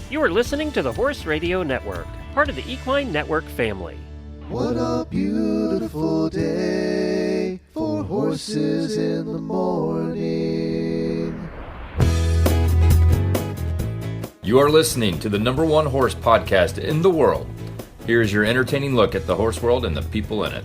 You are listening to the Horse Radio Network, part of the Equine Network family. What a beautiful day for horses in the morning. You are listening to the #1 horse podcast in the world. Here is your entertaining look at the horse world and the people in it.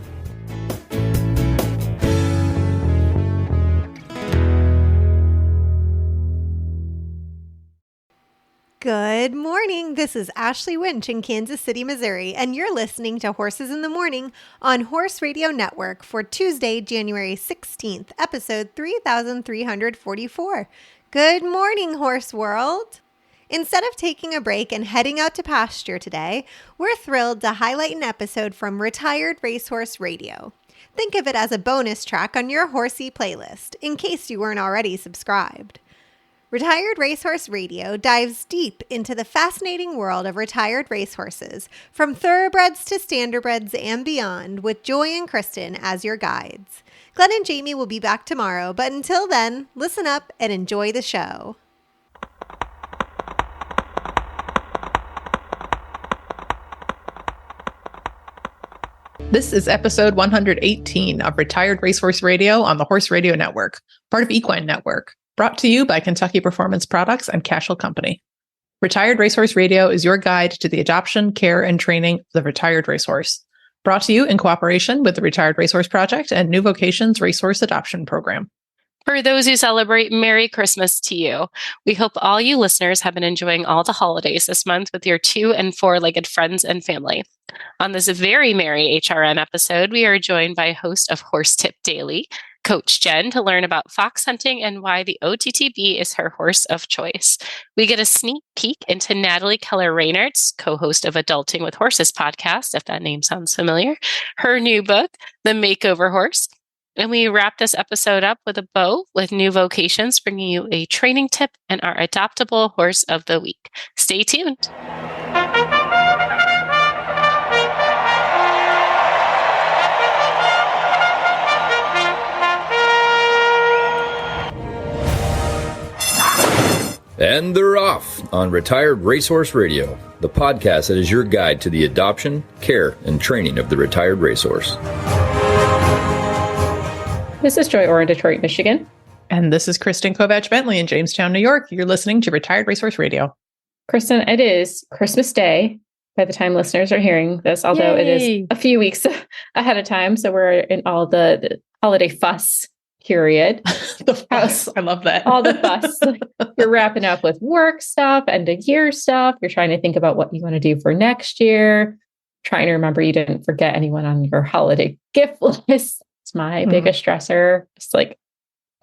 Good morning. This is Ashley Winch in Kansas City, Missouri, and you're listening to Horses in the Morning on Horse Radio Network for Tuesday, January 16th, episode 3344. Good morning, Horse World. Instead of taking a break and heading out to pasture today, we're thrilled to highlight an episode from Retired Racehorse Radio. Think of it as a bonus track on your horsey playlist, in case you weren't already subscribed. Retired Racehorse Radio dives deep into the fascinating world of retired racehorses, from thoroughbreds to standardbreds and beyond, with Joy and Kristen as your guides. Glenn and Jamie will be back tomorrow, but until then, listen up and enjoy the show. This is episode 118 of Retired Racehorse Radio on the Horse Radio Network, part of Equine Network. Brought to you by Kentucky Performance Products and Cashel Company. Retired Racehorse Radio is your guide to the adoption, care, and training of the retired racehorse. Brought to you in cooperation with the Retired Racehorse Project and New Vocations Racehorse Adoption Program. For those who celebrate, Merry Christmas to you. We hope all you listeners have been enjoying all the holidays this month with your 2- and 4-legged friends and family. On this very merry HRN episode, we are joined by host of Horse Tip Daily, Coach Jenn, to learn about fox hunting and why the OTTB is her horse of choice. We get a sneak peek into Natalie Keller Reinert's, co-host of Adulting with Horses podcast, if that name sounds familiar, her new book, The Makeover Horse. And we wrap this episode up with a bow with New Vocations, bringing you a training tip and our adoptable horse of the week. Stay tuned. And they're off on Retired Racehorse Radio, the podcast that is your guide to the adoption, care, and training of the retired racehorse. This is Joy Orr in Detroit, Michigan. And this is Kristen Kovach-Bentley in Jamestown, New York. You're listening to Retired Racehorse Radio. Kristen, it is Christmas Day by the time listeners are hearing this, although It is a few weeks ahead of time. So we're in all the holiday fuss period. The fuss. I love that. All the fuss. You're wrapping up with work stuff, end of year stuff. You're trying to think about what you want to do for next year. Trying to remember you didn't forget anyone on your holiday gift list. It's my biggest stressor. It's like,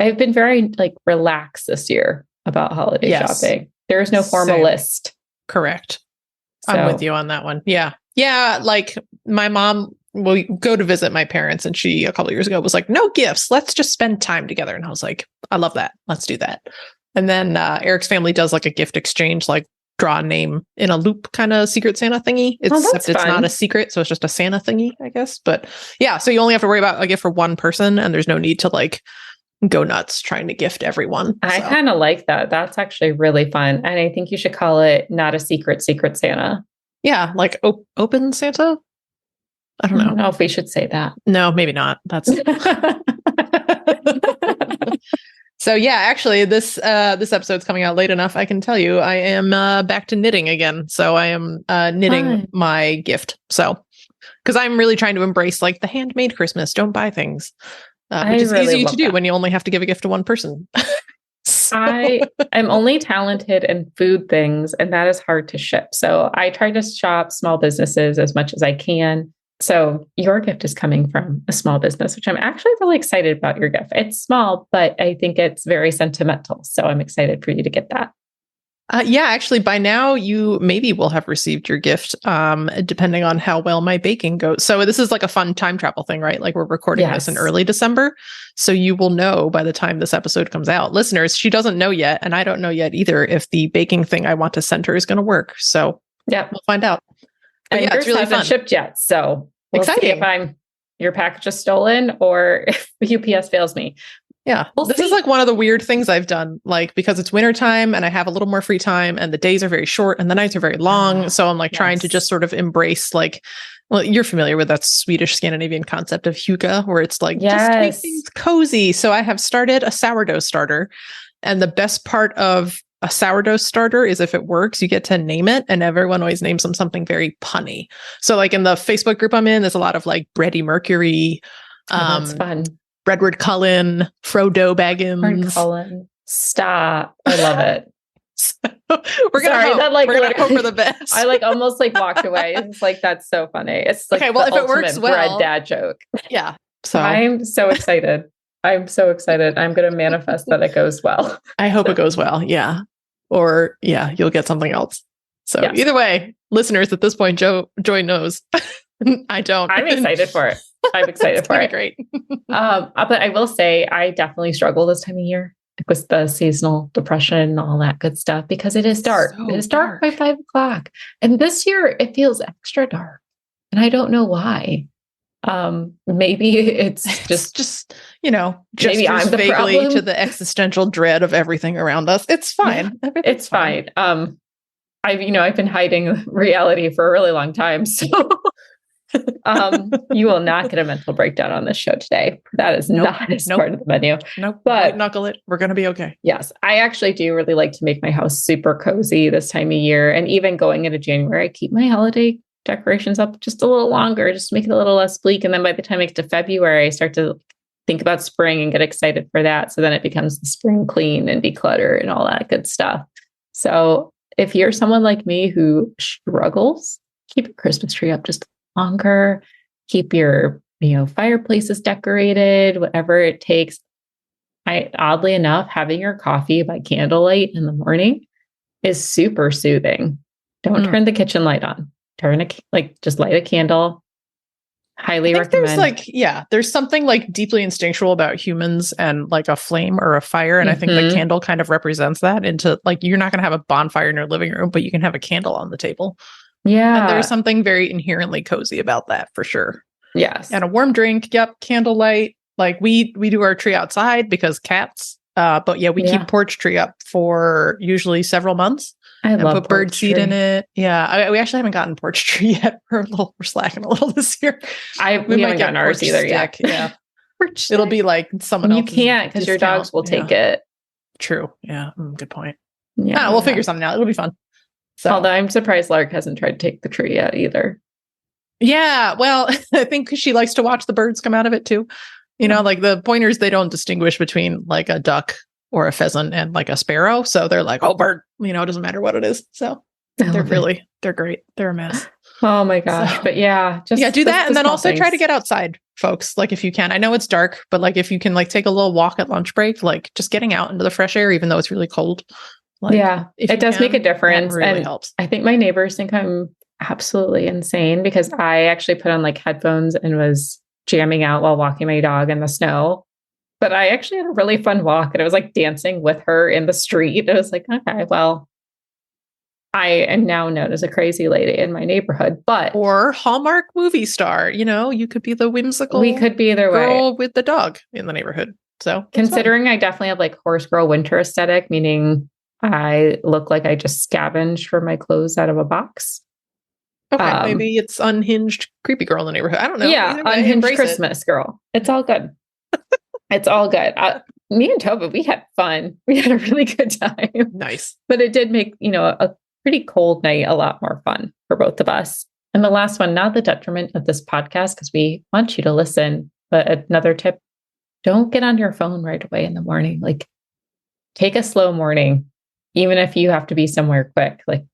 I've been very relaxed this year about holiday shopping. There is no formal list. Correct. So, I'm with you on that one. Yeah. Yeah. Like my mom will go to visit my parents, and she a couple of years ago was like, no gifts. Let's just spend time together. And I was like, I love that. Let's do that. And then Eric's family does like a gift exchange, like draw a name in a loop kind of Secret Santa thingy. Except it's not a secret. So it's just a Santa thingy, I guess. But yeah, so you only have to worry about a gift for one person, and there's no need to like go nuts trying to gift everyone. I kind of like that. That's actually really fun. And I think you should call it not a Secret Santa. Yeah. Like open Santa. I don't know if we should say that. No, maybe not. That's so. Yeah, actually, this episode's coming out late enough. I can tell you, I am back to knitting again. So I am knitting my gift. So because I'm really trying to embrace like the handmade Christmas. Don't buy things, which is really easy to do when you only have to give a gift to one person. I am only talented in food things, and that is hard to ship. So I try to shop small businesses as much as I can. So your gift is coming from a small business, which I'm actually really excited about your gift. It's small, but I think it's very sentimental. So I'm excited for you to get that. Yeah, actually, by now you maybe will have received your gift, depending on how well my baking goes. So this is like a fun time travel thing, right? Like we're recording this in early December. So you will know by the time this episode comes out. Listeners, she doesn't know yet, and I don't know yet either, if the baking thing I want to send her is going to work. So yeah, we'll find out. But and yours it's really hasn't shipped yet. So we'll see if your package is stolen or if UPS fails me. Yeah. This is like one of the weird things I've done, like because it's wintertime and I have a little more free time and the days are very short and the nights are very long. So I'm like trying to just sort of embrace like, well, you're familiar with that Swedish Scandinavian concept of hygge, where it's like, just make things cozy. So I have started a sourdough starter. And the best part of a sourdough starter is if it works, you get to name it, and everyone always names them something very punny. So like in the Facebook group I'm in, there's a lot of like Freddie Mercury, that's fun. Redward Cullen, Frodo Baggins. Redward Cullen. Stop. I love it. We're gonna hope for the best. I like almost like walked away. It's like, that's so funny. It's like, okay, well, if it works well, bread dad joke. Yeah. So I'm so excited. I'm so excited. I'm going to manifest that it goes well. I hope it goes well. Yeah. Or you'll get something else. So either way, listeners, at this point, Joy knows. I don't. I'm excited for it. I'm excited for it. Great. But I will say I definitely struggle this time of year with the seasonal depression and all that good stuff, because it is dark. It is dark by 5 o'clock. And this year it feels extra dark. And I don't know why. Maybe it's just maybe I'm the vaguely problem to the existential dread of everything around us. It's fine. Yeah, it's fine. I've been hiding reality for a really long time. So you will not get a mental breakdown on this show today. That is not part of the menu. Nope. But knuckle it. We're going to be okay. Yes. I actually do really like to make my house super cozy this time of year. And even going into January, I keep my holiday decorations up just a little longer, just to make it a little less bleak. And then by the time I get to February, I start to think about spring and get excited for that. So then it becomes the spring clean and declutter and all that good stuff. So if you're someone like me who struggles, keep your Christmas tree up just longer, keep your, fireplaces decorated, whatever it takes. Oddly enough, having your coffee by candlelight in the morning is super soothing. Don't turn the kitchen light on. Just light a candle. Highly recommend. There's something like deeply instinctual about humans and like a flame or a fire. And I think the candle kind of represents that into like, you're not going to have a bonfire in your living room, but you can have a candle on the table. Yeah. And there's something very inherently cozy about that for sure. Yes. And a warm drink. Yep. Candlelight. Like we do our tree outside because cats. But we keep porch tree up for usually several months. I love put bird seed in it. Yeah. We actually haven't gotten porch tree yet. We're slacking a little this year. We haven't gotten ours either yet. Yeah. It'll be like someone else. You can't because your dogs will take it. True. Yeah. Good point. Yeah. We'll figure something out. It'll be fun. So. Although I'm surprised Lark hasn't tried to take the tree yet either. Yeah. Well, I think she likes to watch the birds come out of it too. Like the pointers, they don't distinguish between like a duck or a pheasant and like a sparrow. So they're like, oh, bird, it doesn't matter what it is. So they're great. They're a mess. Oh my gosh. So, but do that. And then also try to get outside, folks. Like if you can, I know it's dark, but like if you can like take a little walk at lunch break, like just getting out into the fresh air, even though it's really cold. Like, it does make a difference. Really and helps. I think my neighbors think I'm absolutely insane because I actually put on like headphones and was jamming out while walking my dog in the snow. But I actually had a really fun walk and I was like dancing with her in the street. I was like, okay, well, I am now known as a crazy lady in my neighborhood, or Hallmark movie star. You could be the whimsical. We could be either girl way with the dog in the neighborhood. So considering I definitely have like horse girl winter aesthetic, meaning I look like I just scavenged for my clothes out of a box. Okay, maybe it's unhinged creepy girl in the neighborhood. I don't know. Yeah, unhinged Christmas girl. It's all good. It's all good. Me and Tova, we had fun. We had a really good time. Nice. But it did make, a pretty cold night a lot more fun for both of us. And the last one, not the detriment of this podcast, because we want you to listen, but another tip, don't get on your phone right away in the morning. Like take a slow morning, even if you have to be somewhere quick. Like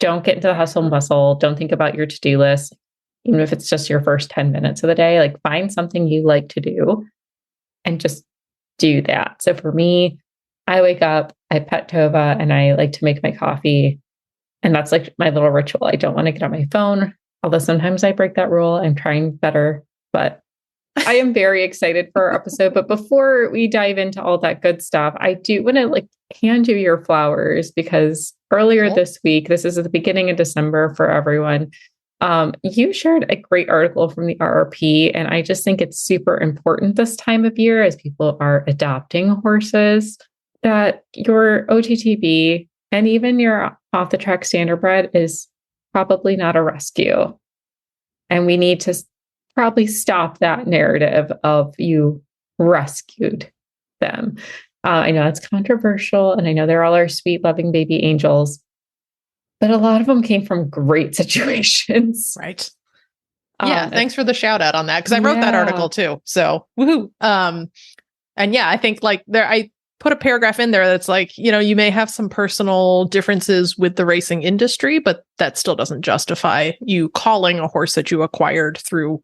don't get into the hustle and bustle. Don't think about your to-do list, even if it's just your first 10 minutes of the day. Like find something you like to do and just do that. So for me, I wake up, I pet Tova, and I like to make my coffee. And that's like my little ritual. I don't want to get on my phone, although sometimes I break that rule. I'm trying better, but I am very excited for our episode. But before we dive into all that good stuff, I do want to hand you your flowers because earlier this week, this is at the beginning of December for everyone, You shared a great article from the RRP, and I just think it's super important this time of year as people are adopting horses that your OTTB and even your off-the-track standardbred is probably not a rescue. And we need to probably stop that narrative of you rescued them. I know it's controversial, and I know they're all our sweet, loving baby angels, but a lot of them came from great situations. Right. Yeah. Thanks for the shout out on that. Cause I wrote that article too. So woohoo. And yeah, I think like I put a paragraph in there that's like, you may have some personal differences with the racing industry, but that still doesn't justify you calling a horse that you acquired through,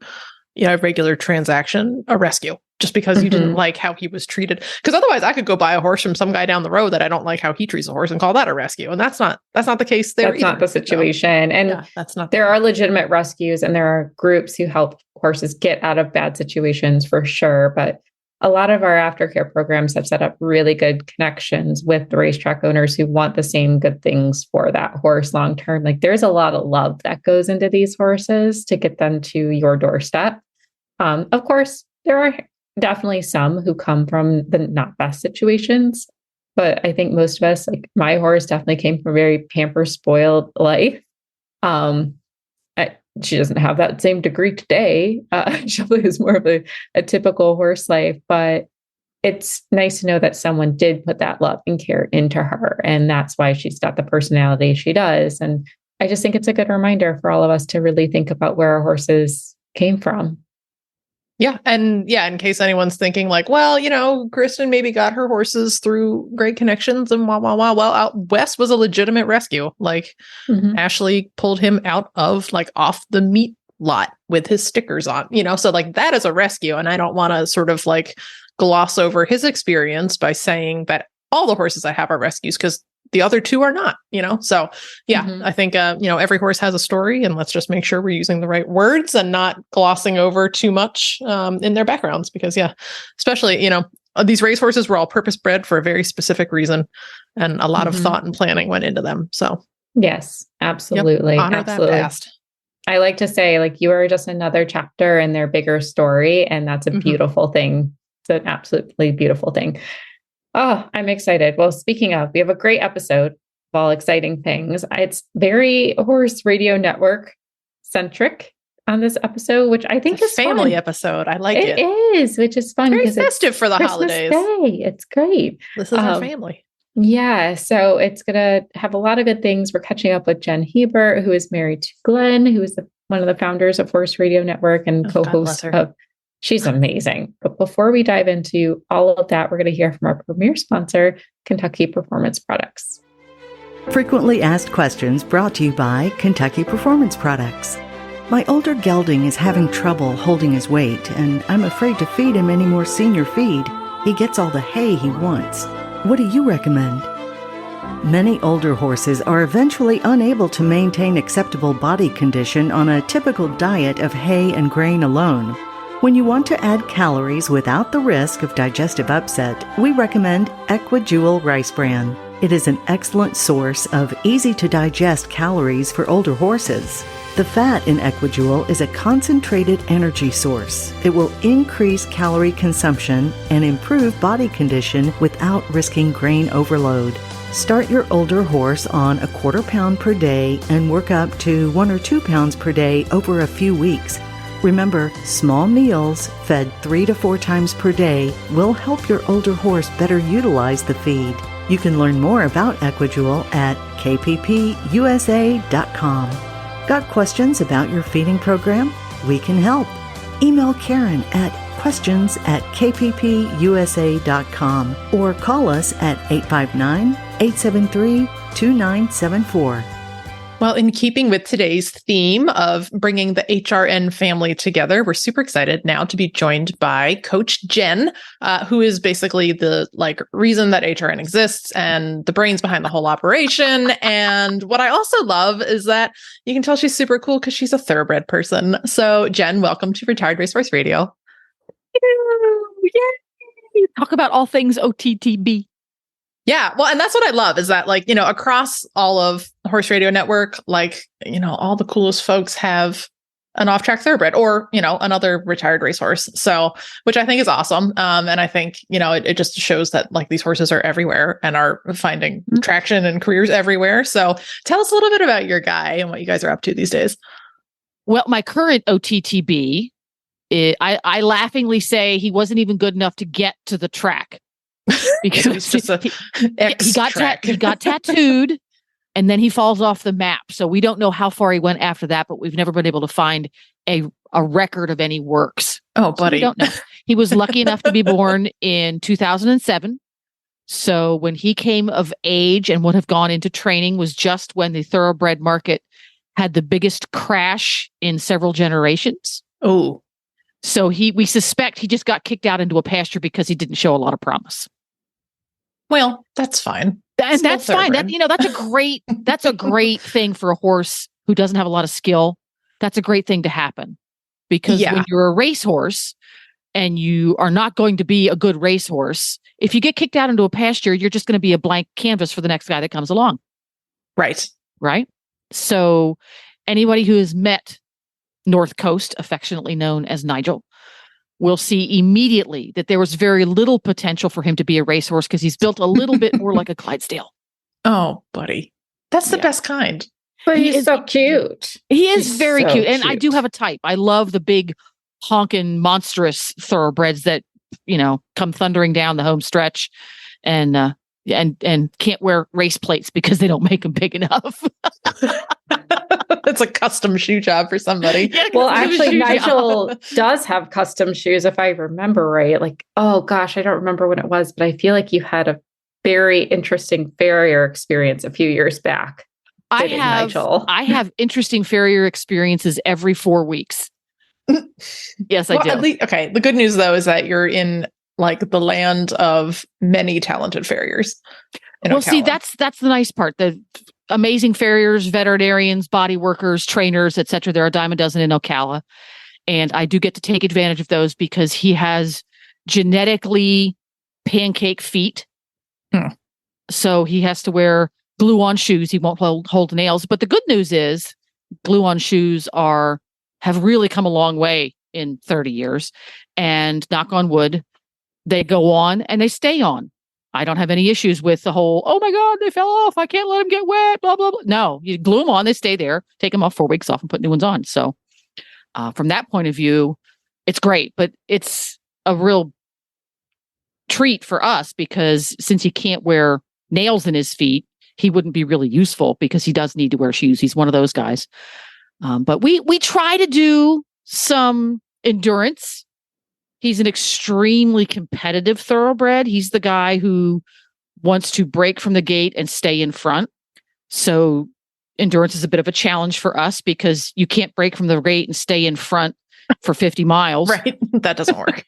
a regular transaction a rescue. Just because you didn't like how he was treated. Because otherwise I could go buy a horse from some guy down the road that I don't like how he treats a horse and call that a rescue. And that's not the case there. That's not the situation. And that's not. There are legitimate rescues, and there are groups who help horses get out of bad situations for sure. But a lot of our aftercare programs have set up really good connections with the racetrack owners who want the same good things for that horse long term. Like there's a lot of love that goes into these horses to get them to your doorstep. Of course, there are definitely some who come from the not best situations, but I think most of us, like my horse definitely came from a very pamper spoiled life. She doesn't have that same degree today. She is more of a typical horse life, but it's nice to know that someone did put that love and care into her. And that's why she's got the personality she does. And I just think it's a good reminder for all of us to really think about where our horses came from. Yeah. And yeah, in case anyone's thinking like, well, Kristen maybe got her horses through great connections and Well, out west was a legitimate rescue. Like Ashley pulled him out of like off the meat lot with his stickers on, so like that is a rescue. And I don't want to sort of like gloss over his experience by saying that all the horses I have are rescues, because the other two are not, So yeah, I think, every horse has a story, and let's just make sure we're using the right words and not glossing over too much in their backgrounds, because especially, these racehorses were all purpose bred for a very specific reason, and a lot of thought and planning went into them. So yes, absolutely. Yep. Honor absolutely. that past. I like to say like, you are just another chapter in their bigger story. And that's a beautiful thing. It's an absolutely beautiful thing. Oh, I'm excited. Well, speaking of, we have a great episode of all exciting things. It's very Horse Radio Network centric on this episode, which I think is family fun. Episode. I like it. It is, which is fun. Very festive for the Christmas holidays. Day. It's great. This is our family. Yeah. So it's going to have a lot of good things. We're catching up with Jenn Hebert, who is married to Glenn, who is one of the founders of Horse Radio Network and co-host of. She's amazing. But before we dive into all of that, we're going to hear from our premier sponsor, Kentucky Performance Products. Frequently asked questions brought to you by Kentucky Performance Products. My older gelding is having trouble holding his weight, and I'm afraid to feed him any more senior feed. He gets all the hay he wants. What do you recommend? Many older horses are eventually unable to maintain acceptable body condition on a typical diet of hay and grain alone. When you want to add calories without the risk of digestive upset, we recommend EquiJewel Rice Bran. It is an excellent source of easy-to-digest calories for older horses. The fat in EquiJewel is a concentrated energy source. It will increase calorie consumption and improve body condition without risking grain overload. Start your older horse on 1/4 pound per day and work up to 1 or 2 pounds per day over a few weeks. Remember, small meals fed 3 to 4 times per day will help your older horse better utilize the feed. You can learn more about EquiJewel at kppusa.com. Got questions about your feeding program? We can help. Email Karen at questions@kppusa.com or call us at 859-873-2974. Well, in keeping with today's theme of bringing the HRN family together, we're super excited now to be joined by Coach Jenn, who is basically the reason that HRN exists and the brains behind the whole operation. And what I also love is that you can tell she's super cool because she's a thoroughbred person. So Jenn, welcome to Retired Racehorse Radio. Yay! Talk about all things OTTB. Yeah. Well, and that's what I love is that, like, across all of the Horse Radio Network, like, all the coolest folks have an off-track thoroughbred or, another retired racehorse. So, which I think is awesome. And I think, it just shows that like these horses are everywhere and are finding traction and careers everywhere. So tell us a little bit about your guy and what you guys are up to these days. Well, my current OTTB, I laughingly say he wasn't even good enough to get to the track. Because it's just he got tattooed and then he falls off the map. So we don't know how far he went after that, but we've never been able to find a record of any works. Oh, buddy. So we don't know. He was lucky enough to be born in 2007. So when he came of age and would have gone into training was just when the thoroughbred market had the biggest crash in several generations. Oh. So we suspect he just got kicked out into a pasture because he didn't show a lot of promise. Well, that's fine. And that's fine. That's a great thing for a horse who doesn't have a lot of skill. That's a great thing to happen because when you're a racehorse and you are not going to be a good racehorse, if you get kicked out into a pasture, you're just going to be a blank canvas for the next guy that comes along. Right. Right. So anybody who has met North Coast, affectionately known as Nigel, will see immediately that there was very little potential for him to be a racehorse because he's built a little bit more like a Clydesdale. Oh, buddy. That's the best kind. But he's so cute. He is very cute. And I do have a type. I love the big honking monstrous thoroughbreds that, come thundering down the home stretch and can't wear race plates because they don't make them big enough. It's a custom shoe job for somebody. Yeah, well, actually, Nigel does have custom shoes, if I remember right. Like, oh gosh, I don't remember when it was, but I feel like you had a very interesting farrier experience a few years back. I have interesting farrier experiences every 4 weeks. Yes, I do. At least, okay. The good news though is that you're in like the land of many talented farriers. Well, see, that's the nice part. The amazing farriers, veterinarians, body workers, trainers, etc. There are a dime a dozen in Ocala. And I do get to take advantage of those because he has genetically pancake feet. So he has to wear glue-on shoes. He won't hold nails. But the good news is glue-on shoes have really come a long way in 30 years. And knock on wood, they go on and they stay on. I don't have any issues with the whole, oh my God, they fell off. I can't let them get wet, blah, blah, blah. No, you glue them on, they stay there, take them off 4 weeks off and put new ones on. So from that point of view, it's great, but it's a real treat for us because since he can't wear nails in his feet, he wouldn't be really useful because he does need to wear shoes. He's one of those guys. But we try to do some endurance. He's an extremely competitive thoroughbred. He's the guy who wants to break from the gate and stay in front. So endurance is a bit of a challenge for us because you can't break from the gate and stay in front for 50 miles. Right. That doesn't work.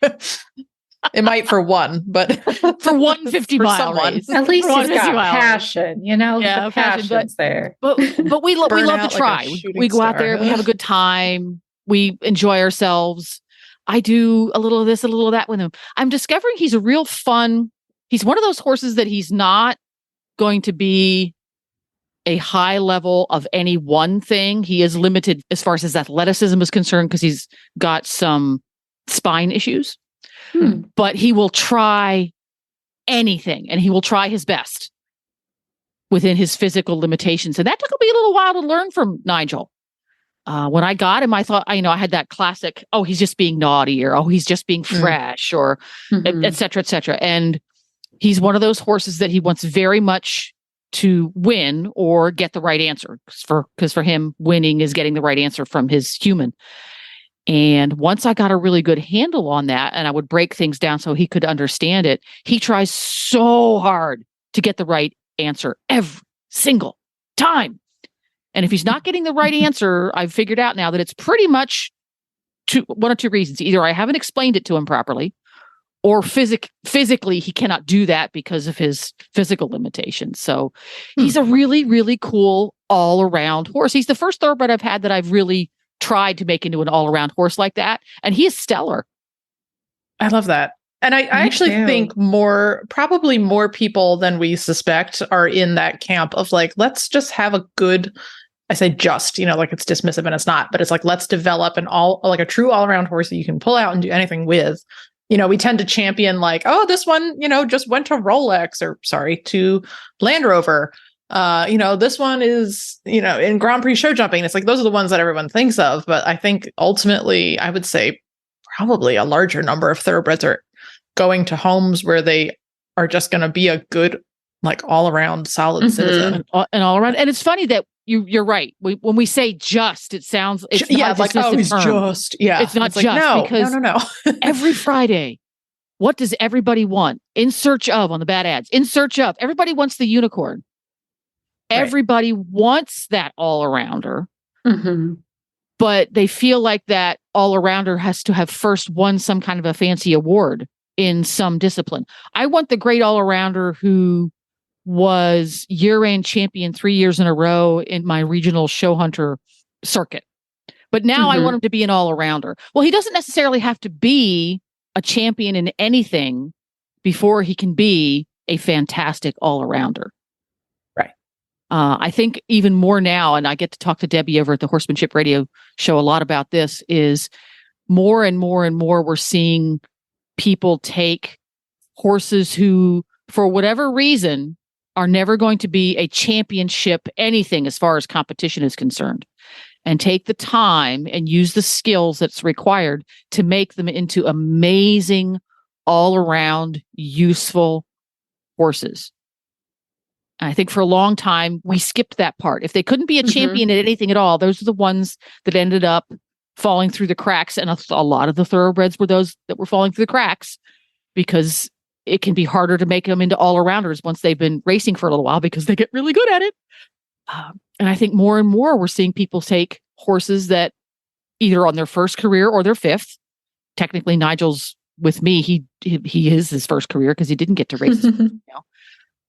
It might for one, but for 150-mile race. At least he's got passion, Yeah, the passion's there. But we love to try. We go out there, we have a good time, we enjoy ourselves. I do a little of this, a little of that with him. I'm discovering he's a real fun. He's one of those horses that he's not going to be a high level of any one thing. He is limited as far as his athleticism is concerned because he's got some spine issues. But he will try anything and he will try his best within his physical limitations. And that took me a little while to learn from Nigel. When I got him, I thought, I had that classic, oh, he's just being naughty or, oh, he's just being fresh or et cetera, et cetera. And he's one of those horses that he wants very much to win or get the right answer because for him, winning is getting the right answer from his human. And once I got a really good handle on that and I would break things down so he could understand it, he tries so hard to get the right answer every single time. And if he's not getting the right answer, I've figured out now that it's pretty much one of two reasons. Either I haven't explained it to him properly or physically he cannot do that because of his physical limitations. So he's a really, really cool all-around horse. He's the first thoroughbred I've had that I've really tried to make into an all-around horse like that. And he is stellar. I love that. And I actually think probably more people than we suspect are in that camp of like, let's just have a good, I say just, like it's dismissive and it's not, but it's like, let's develop a true all-around horse that you can pull out and do anything with. We tend to champion like, oh, this one, just went to to Land Rover. This one is, in Grand Prix show jumping. It's like, those are the ones that everyone thinks of. But I think ultimately, I would say probably a larger number of thoroughbreds are going to homes where they are just going to be a good, like all around solid citizen and all around. And it's funny that you're right. When we say just, it sounds it's like, oh, he's just it's not it's just like, because no. Every Friday, what does everybody want? In search of on the bad ads. In search of everybody wants the unicorn. Right. Everybody wants that all arounder. But they feel like that all arounder has to have first won some kind of a fancy award in some discipline. I want the great all arounder who was year-end champion 3 years in a row in my regional show hunter circuit. But now I want him to be an all arounder. Well, he doesn't necessarily have to be a champion in anything before he can be a fantastic all arounder. I think even more now, and I get to talk to Debbie over at the Horsemanship Radio show a lot about this, is more and more and more we're seeing people take horses who, for whatever reason, are never going to be a championship anything as far as competition is concerned, and take the time and use the skills that's required to make them into amazing, all-around, useful horses. I think for a long time, we skipped that part. If they couldn't be a champion at anything at all, those are the ones that ended up falling through the cracks. And a lot of the thoroughbreds were those that were falling through the cracks because it can be harder to make them into all-arounders once they've been racing for a little while because they get really good at it. And I think more and more we're seeing people take horses that either on their first career or their fifth. Technically, Nigel's with me. He is his first career because he didn't get to race.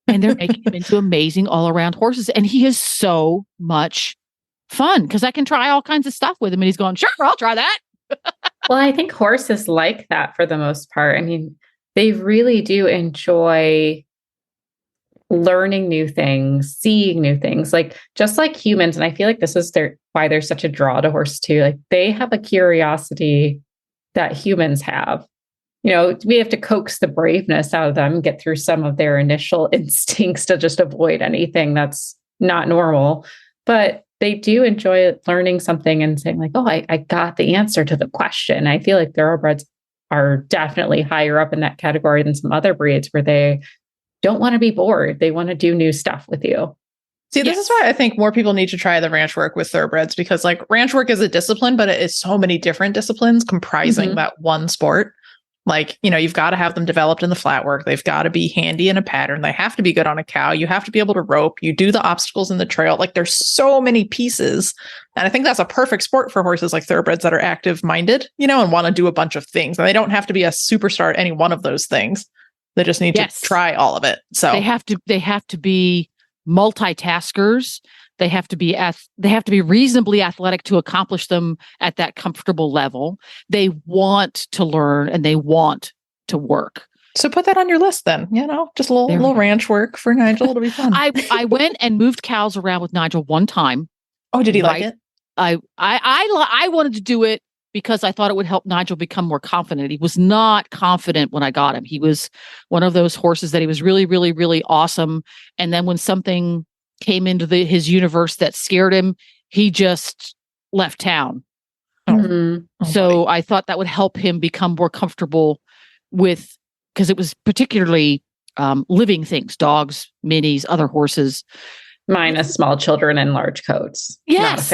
And they're making him into amazing all-around horses. And he is so much fun because I can try all kinds of stuff with him. And he's going, sure, I'll try that. Well, I think horses like that for the most part. I mean, they really do enjoy learning new things, seeing new things, like just like humans. And I feel like this is why there's such a draw to horse too. Like they have a curiosity that humans have. We have to coax the braveness out of them, get through some of their initial instincts to just avoid anything that's not normal. But they do enjoy learning something and saying like, oh, I got the answer to the question. I feel like thoroughbreds are definitely higher up in that category than some other breeds where they don't want to be bored. They want to do new stuff with you. See, this is why I think more people need to try the ranch work with thoroughbreds, because like ranch work is a discipline, but it is so many different disciplines comprising that one sport. Like, you've got to have them developed in the flat work. They've got to be handy in a pattern. They have to be good on a cow. You have to be able to rope. You do the obstacles in the trail. Like there's so many pieces. And I think that's a perfect sport for horses like thoroughbreds that are active minded, and want to do a bunch of things. And they don't have to be a superstar at any one of those things. They just need to try all of it. So they have to be multitaskers. They have to be reasonably athletic to accomplish them at that comfortable level. They want to learn and they want to work. So put that on your list then, just a little ranch work for Nigel. It'll be fun. I went and moved cows around with Nigel one time. Oh, did he like it? I wanted to do it because I thought it would help Nigel become more confident. He was not confident when I got him. He was one of those horses that he was really, really, really awesome. And then when something came into his universe that scared him, he just left town. So I thought that would help him become more comfortable with, because it was particularly living things, dogs, minis, other horses. Minus small children in large coats. Yes,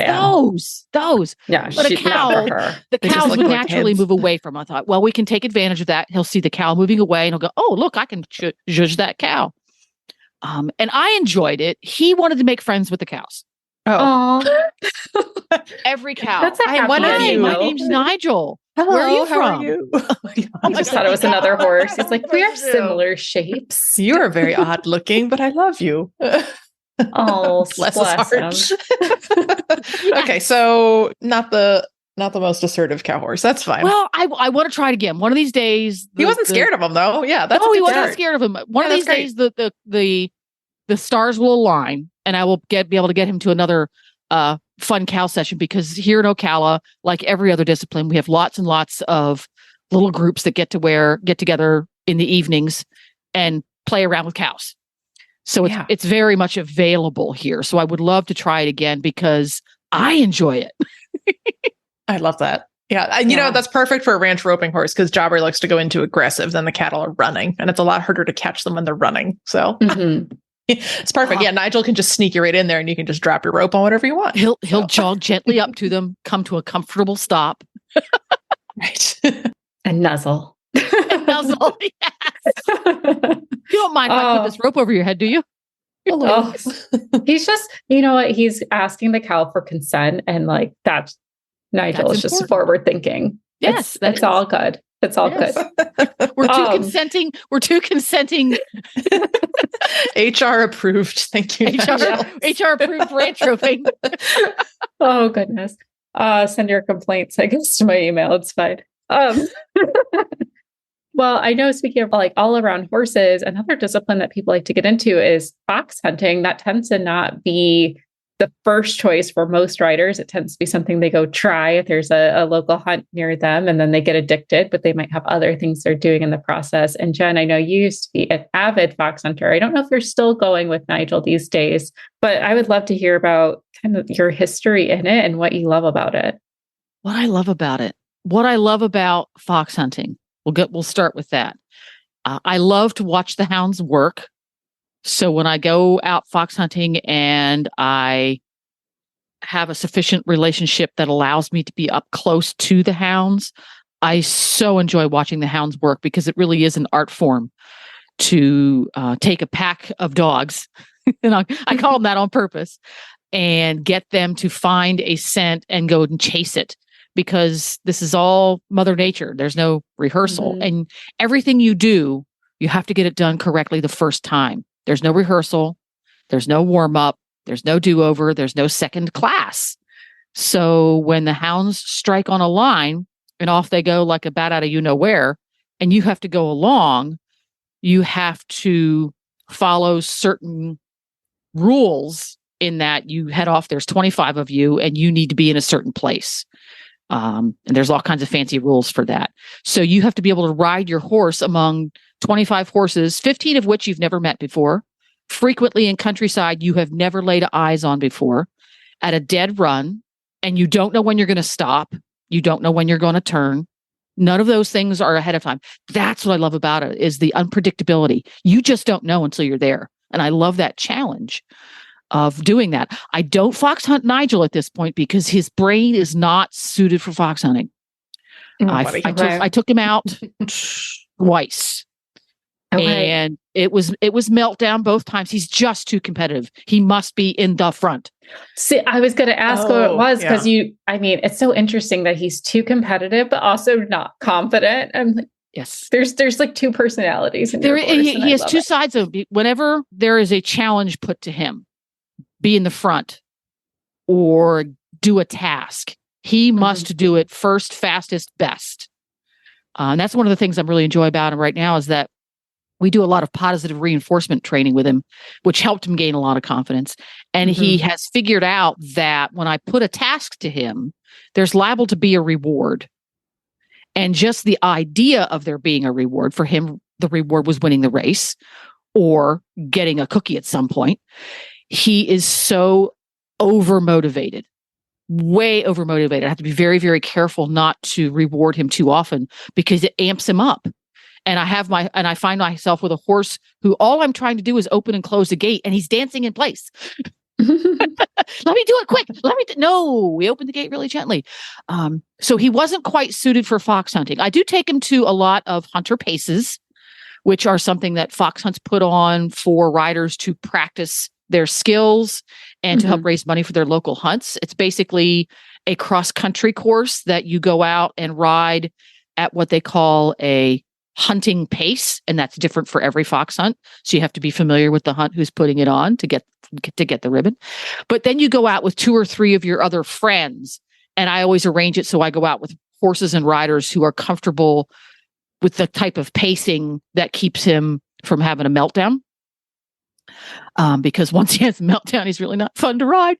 those. Yeah, but a cow, the cows would naturally move away from. I thought, well, we can take advantage of that. He'll see the cow moving away and he'll go, oh, look, I can judge that cow. And I enjoyed it. He wanted to make friends with the cows. Oh, every cow. That's a happy Hi, my name's Nigel. Hello, where are you how from? Are you? I just thought it was another horse. He's like, we are similar shapes. You are very odd looking, but I love you. Oh, bless his heart. Okay, so not the Not the most assertive cow horse. That's fine. Well, I want to try it again. One of these days. He wasn't scared of him, though. Yeah, that's he wasn't scared of him. One of these days, the stars will align, and I will be able to get him to another fun cow session, because here in Ocala, like every other discipline, we have lots and lots of little groups that get together in the evenings and play around with cows. So it's very much available here. So I would love to try it again because I enjoy it. I love that. Yeah. And you know, that's perfect for a ranch roping horse, because Jobber likes to go into aggressive, then the cattle are running, and it's a lot harder to catch them when they're running. So it's perfect. Yeah. Nigel can just sneak you right in there, and you can just drop your rope on whatever you want. He'll jog gently up to them, come to a comfortable stop. Right. And nuzzle. Nuzzle, yes. You don't mind if I put this rope over your head, do you? Oh, he's just, you know what? He's asking the cow for consent, and like that's Nigel is just forward thinking. Yes, that's all good. It's all good. We're two consenting. HR approved. Thank you. HR approved ranch roping. Oh goodness. Send your complaints, I guess, to my email. It's fine. Well, I know, speaking of like all around horses, another discipline that people like to get into is fox hunting. That tends to not be the first choice for most riders. It tends to be something they go try if there's a local hunt near them, and then they get addicted, but they might have other things they're doing in the process. And Jen, I know you used to be an avid fox hunter. I don't know if you're still going with Nigel these days, but I would love to hear about kind of your history in it and what you love about it. What I love about fox hunting. We'll start with that. I love to watch the hounds work. So when I go out fox hunting and I have a sufficient relationship that allows me to be up close to the hounds, I so enjoy watching the hounds work, because it really is an art form to take a pack of dogs, and I call them that on purpose, and get them to find a scent and go and chase it. Because this is all Mother Nature. There's no rehearsal. And everything you do, you have to get it done correctly the first time. There's no rehearsal. There's no warm up. There's no do-over. There's no second class. So when the hounds strike on a line and off they go like a bat out of you-know-where, and you have to go along, you have to follow certain rules in that you head off. There's 25 of you, and you need to be in a certain place. And there's all kinds of fancy rules for that. So you have to be able to ride your horse among 25 horses, 15 of which you've never met before, frequently in countryside you have never laid eyes on before, at a dead run, and you don't know when you're going to stop. You don't know when you're going to turn. None of those things are ahead of time. That's what I love about it, is the unpredictability. You just don't know until you're there. And I love that challenge of doing that. I don't fox hunt Nigel at this point because his brain is not suited for fox hunting. I took him out twice. Okay. And it was meltdown both times. He's just too competitive. He must be in the front. See, I was going to ask what it was, because it's so interesting that he's too competitive, but also not confident. I'm like, yes, there's like two personalities in your horse, he has two sides of it. Whenever there is a challenge put to him, be in the front or do a task, he must do it first, fastest, best. And that's one of the things I'm really enjoying about him right now, is that we do a lot of positive reinforcement training with him, which helped him gain a lot of confidence. And he has figured out that when I put a task to him, there's liable to be a reward. And just the idea of there being a reward, for him, the reward was winning the race or getting a cookie at some point. He is so overmotivated, way overmotivated. I have to be very, very careful not to reward him too often, because it amps him up. And I find myself with a horse who all I'm trying to do is open and close the gate, and he's dancing in place. Let me do it quick. No, we opened the gate really gently. So he wasn't quite suited for fox hunting. I do take him to a lot of hunter paces, which are something that fox hunts put on for riders to practice their skills and to help raise money for their local hunts. It's basically a cross-country course that you go out and ride at what they call a hunting pace, and that's different for every fox hunt. So you have to be familiar with the hunt who's putting it on to get the ribbon. But then you go out with 2 or 3 of your other friends, And I always arrange it so I go out with horses and riders who are comfortable with the type of pacing that keeps him from having a meltdown. Because once he has a meltdown, he's really not fun to ride.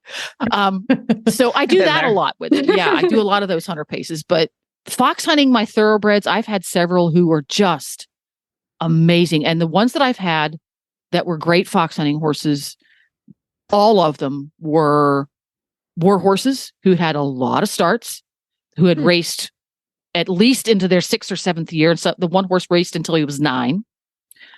So I do that a lot with it. Yeah, I do a lot of those hunter paces. But fox hunting my thoroughbreds, I've had several who are just amazing. And the ones that I've had that were great fox hunting horses, all of them were war horses who had a lot of starts, who had raced at least into their 6th or 7th year. And so the one horse raced until he was 9.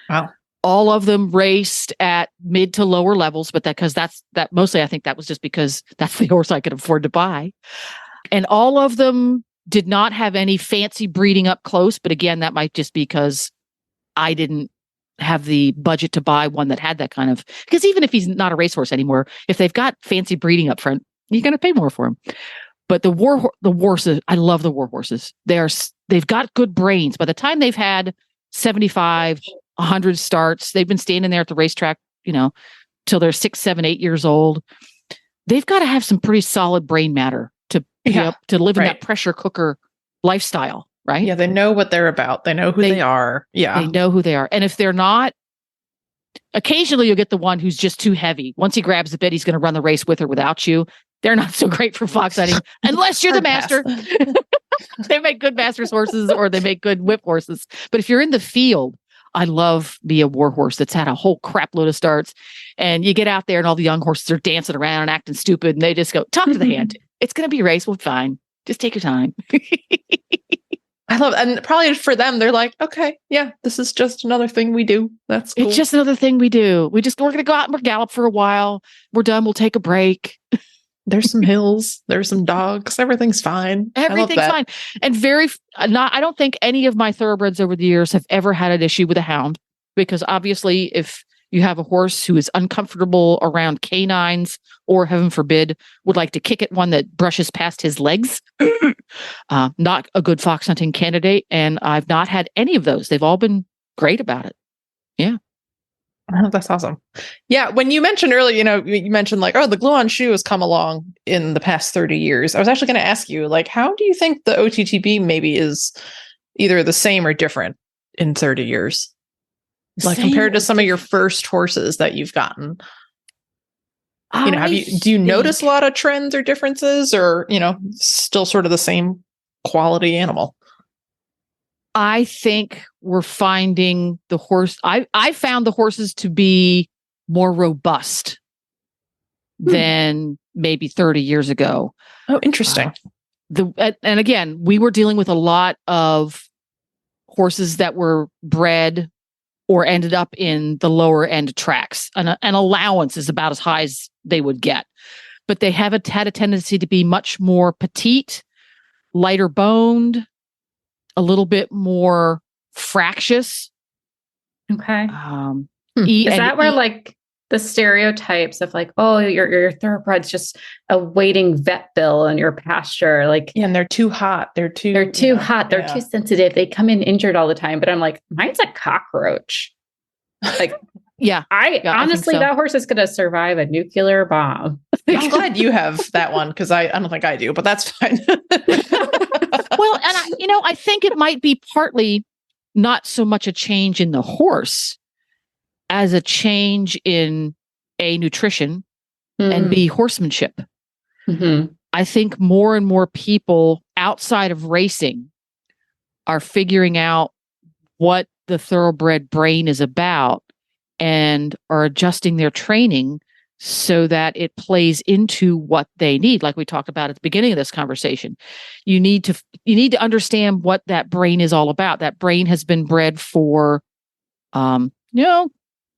Wow. All of them raced at mid to lower levels, but that mostly, I think that was just because that's the horse I could afford to buy. And all of them did not have any fancy breeding up close. But again, that might just be because I didn't have the budget to buy one that had that kind of, because even if he's not a racehorse anymore, if they've got fancy breeding up front, you're going to pay more for him. But the horses, I love the war horses. They've got good brains. By the time they've had 75, 100 starts, they've been standing there at the racetrack, till they're 6, 7, 8 years old. They've got to have some pretty solid brain matter to live in that pressure cooker lifestyle, right? Yeah, they know what they're about. They know who they are. Yeah. They know who they are. And if they're not, occasionally you'll get the one who's just too heavy. Once he grabs the bit, he's going to run the race with or without you. They're not so great for fox hunting unless you're the master. They make good master's horses or they make good whip horses. But if you're in the field, I love me a war horse that's had a whole crap load of starts. And you get out there and all the young horses are dancing around and acting stupid. And they just go, talk to the hand. It's going to be a race. Well, fine. Just take your time. I love it. And probably for them, they're like, okay, yeah, this is just another thing we do. That's cool. It's just another thing we do. We're going to go out and we're gallop for a while. We're done. We'll take a break. There's some hills. There's some dogs. Everything's fine. Everything's fine. And I don't think any of my thoroughbreds over the years have ever had an issue with a hound, because obviously if you have a horse who is uncomfortable around canines or, heaven forbid, would like to kick at one that brushes past his legs, not a good fox hunting candidate. And I've not had any of those. They've all been great about it. Yeah. Oh, that's awesome. Yeah. When you mentioned earlier, you mentioned like, the glue-on shoe has come along in the past 30 years. I was actually going to ask you, like, how do you think the OTTB maybe is either the same or different in 30 years? Like compared to some of your first horses that you've gotten? Do you notice a lot of trends or differences, or, still sort of the same quality animal? I think we're finding the horse. I found the horses to be more robust than maybe 30 years ago. Oh, interesting. And again, we were dealing with a lot of horses that were bred or ended up in the lower end tracks. An allowance is about as high as they would get. But they have had a tendency to be much more petite, lighter boned, a little bit more fractious. Okay. Is that where like the stereotypes of like, oh, your thoroughbred's just a waiting vet bill in your pasture, like, and they're too hot. They're too hot. They're too sensitive. They come in injured all the time. But I'm like, mine's a cockroach. Like, honestly, that horse is going to survive a nuclear bomb. I'm glad you have that one, because I don't think I do, but that's fine. Well, and I think it might be partly not so much a change in the horse as a change in A, nutrition, and B, horsemanship. Mm-hmm. I think more and more people outside of racing are figuring out what the thoroughbred brain is about and are adjusting their training so that it plays into what they need. Like we talked about at the beginning of this conversation, you need to understand what that brain is all about. That brain has been bred for,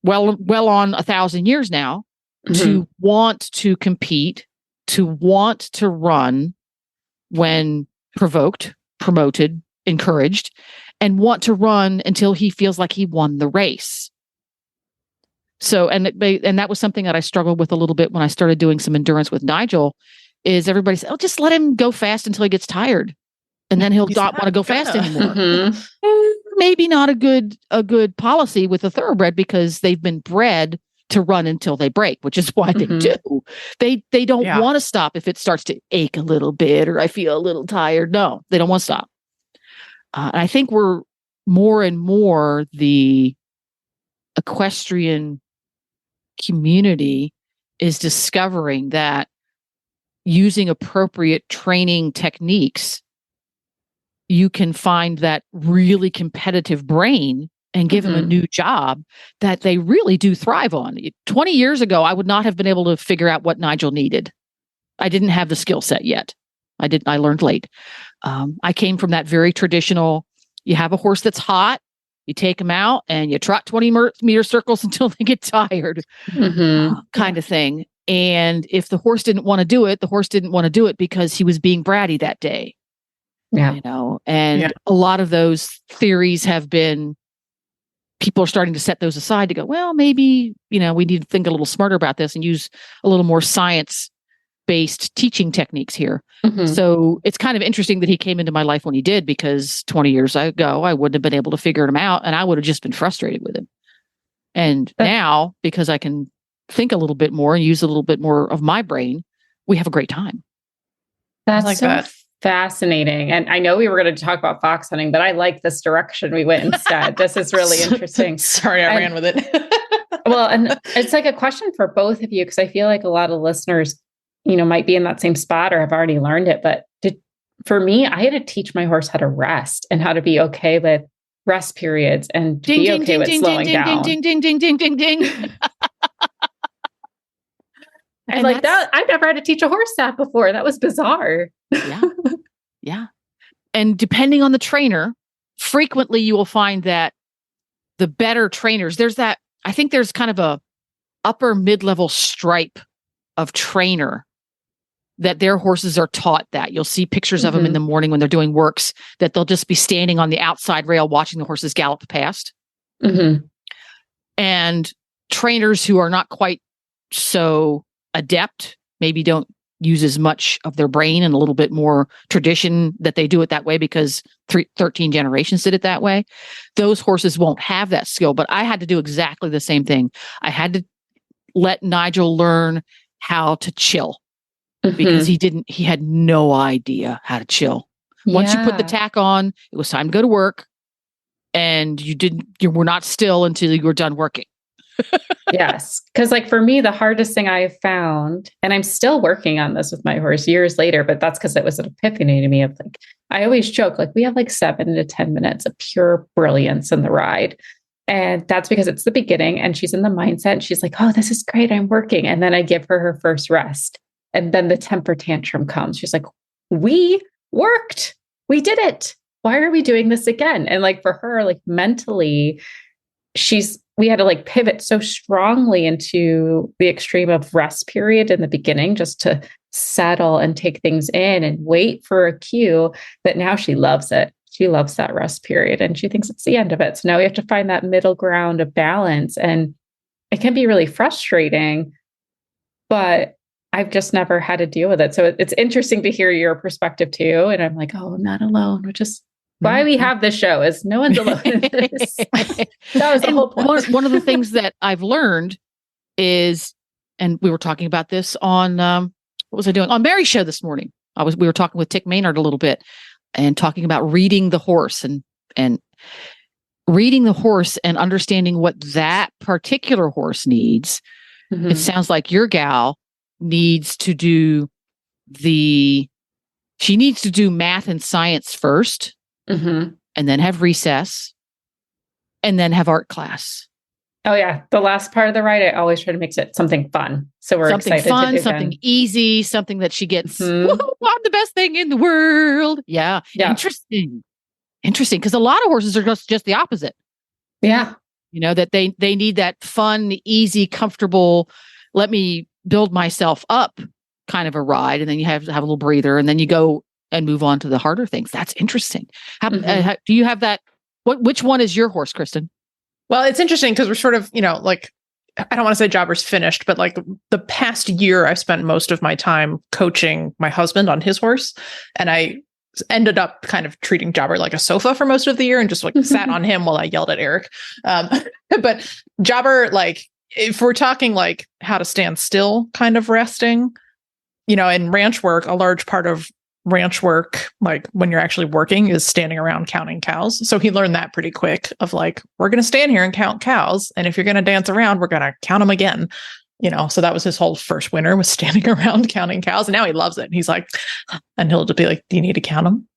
well on 1,000 years now, to want to compete, to want to run when provoked, promoted, encouraged, and want to run until he feels like he won the race. So, and that was something that I struggled with a little bit when I started doing some endurance with Nigel, is everybody said, just let him go fast until he gets tired. And then he'll not want to go fast anymore. Maybe not a good policy with a thoroughbred, because they've been bred to run until they break, which is why they do. They don't want to stop if it starts to ache a little bit or I feel a little tired. No, they don't want to stop. And I think we're more and more the equestrian community is discovering that using appropriate training techniques, you can find that really competitive brain and give them a new job that they really do thrive on. 20 years ago, I would not have been able to figure out what Nigel needed. I didn't have the skill set yet. I learned late. I came from that very traditional, you have a horse that's hot, you take them out and you trot 20-meter circles until they get tired, kind of thing. And if the horse didn't want to do it, the horse didn't want to do it because he was being bratty that day. Yeah. You know, and a lot of those theories have been, people are starting to set those aside to go, well, maybe, you know, we need to think a little smarter about this and use a little more science-based teaching techniques here. So it's kind of interesting that he came into my life when he did, because 20 years ago, I wouldn't have been able to figure him out and I would have just been frustrated with him. And now, because I can think a little bit more and use a little bit more of my brain, we have a great time. That's like so fascinating. And I know we were going to talk about fox hunting, but I like this direction we went instead. This is really interesting. Sorry, I ran with it. Well, and it's like a question for both of you, because I feel like a lot of listeners, you know, might be in that same spot or have already learned it. But for me, I had to teach my horse how to rest and how to be okay with rest periods and be okay with slowing down. Ding, ding, ding, ding, ding, ding, ding. And like that, I've never had to teach a horse that before. That was bizarre. Yeah. And depending on the trainer, frequently you will find that the better trainers, I think there's kind of a upper mid-level stripe of trainer that their horses are taught that. You'll see pictures of them in the morning when they're doing works, that they'll just be standing on the outside rail watching the horses gallop past. And trainers who are not quite so adept, maybe don't use as much of their brain and a little bit more tradition that they do it that way because 13 generations did it that way. Those horses won't have that skill, but I had to do exactly the same thing. I had to let Nigel learn how to chill because he had no idea how to chill. Once you put the tack on, it was time to go to work, and you were not still until you were done working. Yes. Because like for me, the hardest thing I have found, and I'm still working on this with my horse years later, but that's because it was an epiphany to me of like, I always joke, like we have like 7 to 10 minutes of pure brilliance in the ride. And that's because it's the beginning and she's in the mindset and she's like, oh, this is great. I'm working. And then I give her first rest. And then the temper tantrum comes. She's like, we worked. We did it. Why are we doing this again? And like for her, like mentally, we had to like pivot so strongly into the extreme of rest period in the beginning, just to settle and take things in and wait for a cue, that now she loves it. She loves that rest period and she thinks it's the end of it. So now we have to find that middle ground of balance, and it can be really frustrating, but I've just never had to deal with it. So it's interesting to hear your perspective too. And I'm like, oh, I'm not alone, which is why we have this show, is no one's alone in this. That was the whole point. One of the things that I've learned is, and we were talking about this on, what was I doing? On Mary's show this morning. We were talking with Tick Maynard a little bit and talking about reading the horse and reading the horse and understanding what that particular horse needs. It sounds like your gal needs to do math and science first. And then have recess, and then have art class. Oh yeah, the last part of the ride, I always try to make it something fun. So we're excited fun, to do something easy, something that she gets. I'm the best thing in the world. Yeah. Interesting. Because a lot of horses are just the opposite. Yeah, you know that they need that fun, easy, comfortable. Let me build myself up kind of a ride, and then you have to have a little breather, and then you go and move on to the harder things. That's interesting. Do you have that? Which one is your horse, Kristen? Well, it's interesting because we're sort of, like, I don't want to say Jobber's finished, but like the past year, I've spent most of my time coaching my husband on his horse. And I ended up kind of treating Jobber like a sofa for most of the year and just like sat on him while I yelled at Eric. But Jobber, like, if we're talking like how to stand still kind of resting, in ranch work, a large part of ranch work, like when you're actually working, is standing around counting cows. So he learned that pretty quick of like, we're going to stand here and count cows. And if you're going to dance around, we're going to count them again. So that was his whole first winter, was standing around counting cows. And now he loves it. He's like, and he'll just be like, do you need to count them?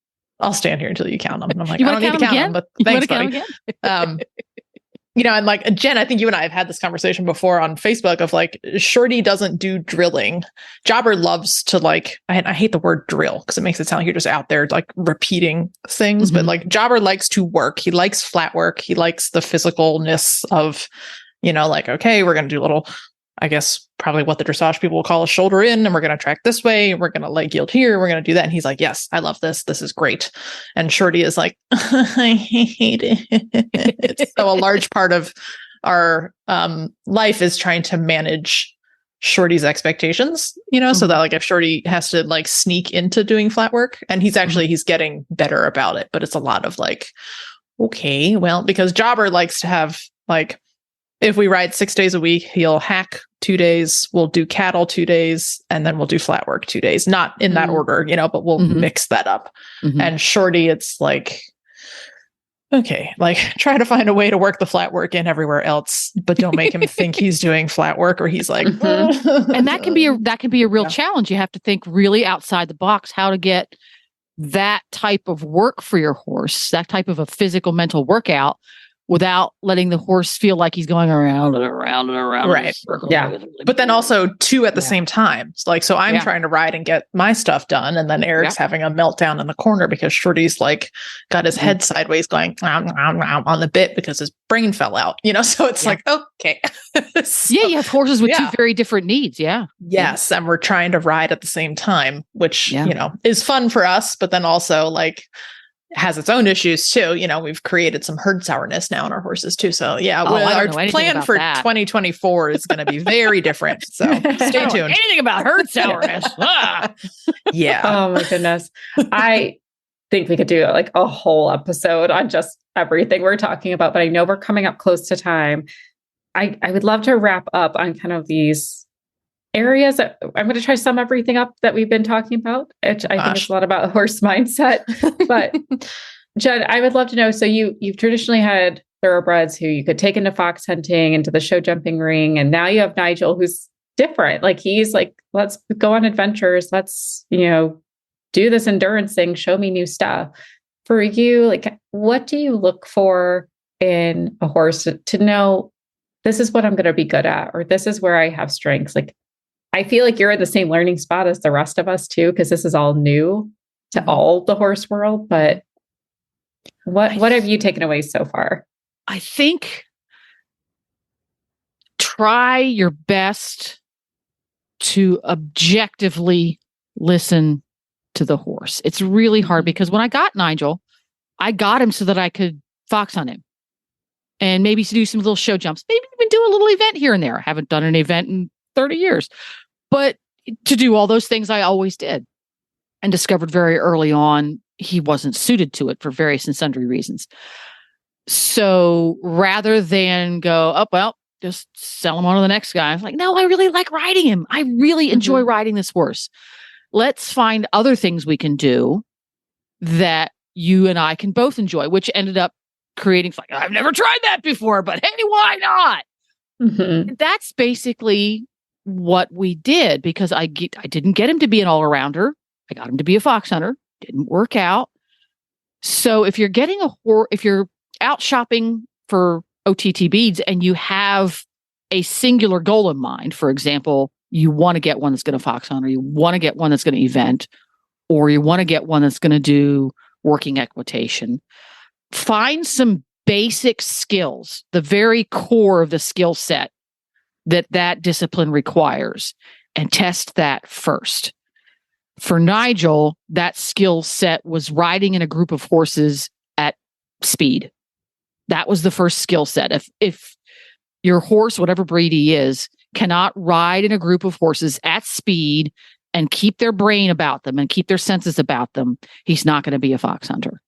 I'll stand here until you count them. And I'm like, I don't need to count them, but thanks, buddy. And like Jen, I think you and I have had this conversation before on Facebook of like, Shorty doesn't do drilling. Jobber loves to like, I hate the word drill because it makes it sound like you're just out there like repeating things, but like Jobber likes to work. He likes flat work. He likes the physicalness of, like, okay, we're going to do a little, I guess probably what the dressage people will call a shoulder in, and we're going to track this way. We're going to leg yield here. We're going to do that. And he's like, yes, I love this. This is great. And Shorty is like, I hate it. So a large part of our life is trying to manage Shorty's expectations, so that like if Shorty has to like sneak into doing flat work, and he's getting better about it, but it's a lot of like, okay, well, because Jobber likes to have like, if we ride 6 days a week, he'll hack 2 days, we'll do cattle 2 days, and then we'll do flat work 2 days. Not in that order, but we'll mix that up. And Shorty, it's like, okay, like try to find a way to work the flat work in everywhere else, but don't make him think he's doing flat work, or he's like, and that can be a real challenge. You have to think really outside the box, how to get that type of work for your horse, that type of a physical mental workout, without letting the horse feel like he's going around and around and around. Right. Yeah. But then also two at the same time. So I'm trying to ride and get my stuff done. And then Eric's having a meltdown in the corner because Shorty's like got his head sideways going on the bit because his brain fell out, so it's like, okay. So, you have horses with two very different needs. Yeah. Yes. And we're trying to ride at the same time, which, is fun for us, but then also like, has its own issues too. We've created some herd sourness now in our horses too. So our plan for 2024 is going to be very different. So stay tuned. Anything about herd sourness? Yeah. Oh my goodness. I think we could do like a whole episode on just everything we're talking about, but I know we're coming up close to time. I would love to wrap up on kind of these areas that I'm going to try to sum everything up that we've been talking about, which I think is a lot about horse mindset. But Jenn, I would love to know, so you've traditionally had thoroughbreds who you could take into fox hunting, into the show jumping ring. And now you have Nigel, who's different. Like he's like, let's go on adventures. Let's, do this endurance thing. Show me new stuff. For you, like, what do you look for in a horse to know this is what I'm going to be good at, or this is where I have strengths? Like, I feel like you're in the same learning spot as the rest of us too, because this is all new to all the horse world. But what have you taken away so far? I think try your best to objectively listen to the horse. It's really hard because when I got Nigel, I got him so that I could fox on him and maybe do some little show jumps, maybe even do a little event here and there. I haven't done an event in 30 years. But to do all those things I always did, and discovered very early on he wasn't suited to it for various and sundry reasons. So rather than go, oh, well, just sell him on to the next guy, I'm like, no, I really like riding him. I really enjoy riding this horse. Let's find other things we can do that you and I can both enjoy, which ended up creating, like, I've never tried that before, but hey, why not? That's basically what we did, because I didn't get him to be an all-arounder. I got him to be a fox hunter. Didn't work out. So if you're getting if you're out shopping for OTTBs and you have a singular goal in mind, for example, you want to get one that's going to fox hunt, or you want to get one that's going to event, or you want to get one that's going to do working equitation, find some basic skills, the very core of the skill set that discipline requires, and test that first. For Nigel, that skill set was riding in a group of horses at speed. That was the first skill set. If your horse, whatever breed he is, cannot ride in a group of horses at speed and keep their brain about them and keep their senses about them, he's not going to be a fox hunter.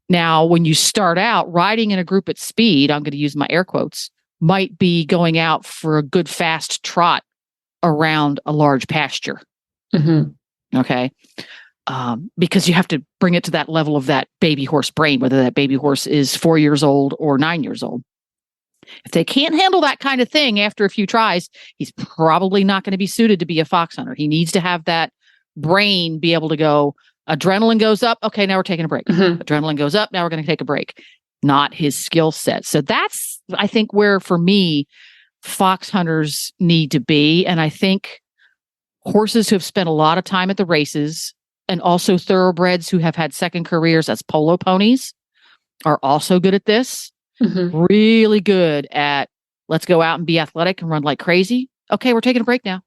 Now, when you start out riding in a group at speed, I'm going to use my air quotes, might be going out for a good fast trot around a large pasture. Okay. Because you have to bring it to that level of that baby horse brain, whether that baby horse is 4 years old or 9 years old. If they can't handle that kind of thing after a few tries, he's probably not going to be suited to be a fox hunter. He needs to have that brain be able to go, adrenaline goes up. Okay, now we're taking a break. Adrenaline goes up. Now we're going to take a break. Not his skill set. So that's, I think, where for me, fox hunters need to be. And I think horses who have spent a lot of time at the races and also thoroughbreds who have had second careers as polo ponies are also good at this. Really good at, let's go out and be athletic and run like crazy. Okay, we're taking a break now.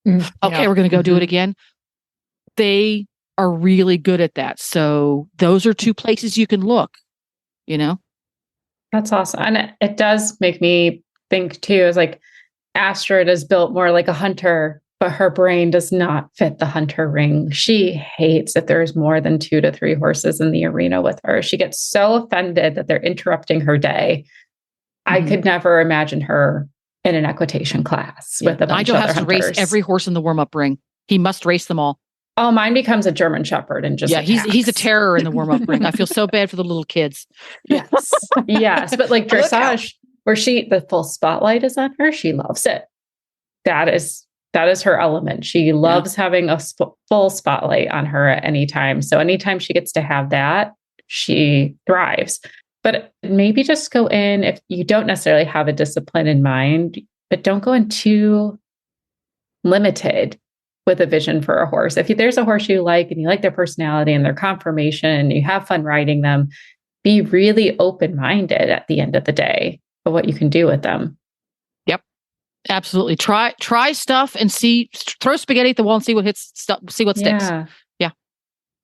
Okay, we're going to go do it again. They are really good at that. So those are two places you can look, you know? That's awesome. And it does make me think too, is like Astrid is built more like a hunter, but her brain does not fit the hunter ring. She hates if there's more than 2 to 3 horses in the arena with her. She gets so offended that they're interrupting her day. I could never imagine her in an equitation class with a bunch Nigel of has other to race hunters. every horse in the warm-up ring. He must race them all. Oh, mine becomes a German Shepherd and just he's a terror in the warm-up ring. I feel so bad for the little kids. Yes, but like dressage, where the full spotlight is on her, she loves it. That is her element. She loves having a full spotlight on her at any time. So anytime she gets to have that, she thrives. But maybe just go in, if you don't necessarily have a discipline in mind, but don't go in too limited with a vision for a horse. If there's a horse you like and you like their personality and their conformation and you have fun riding them, be really open-minded at the end of the day of what you can do with them. Absolutely. Try stuff and throw spaghetti at the wall and see what see what sticks. Yeah.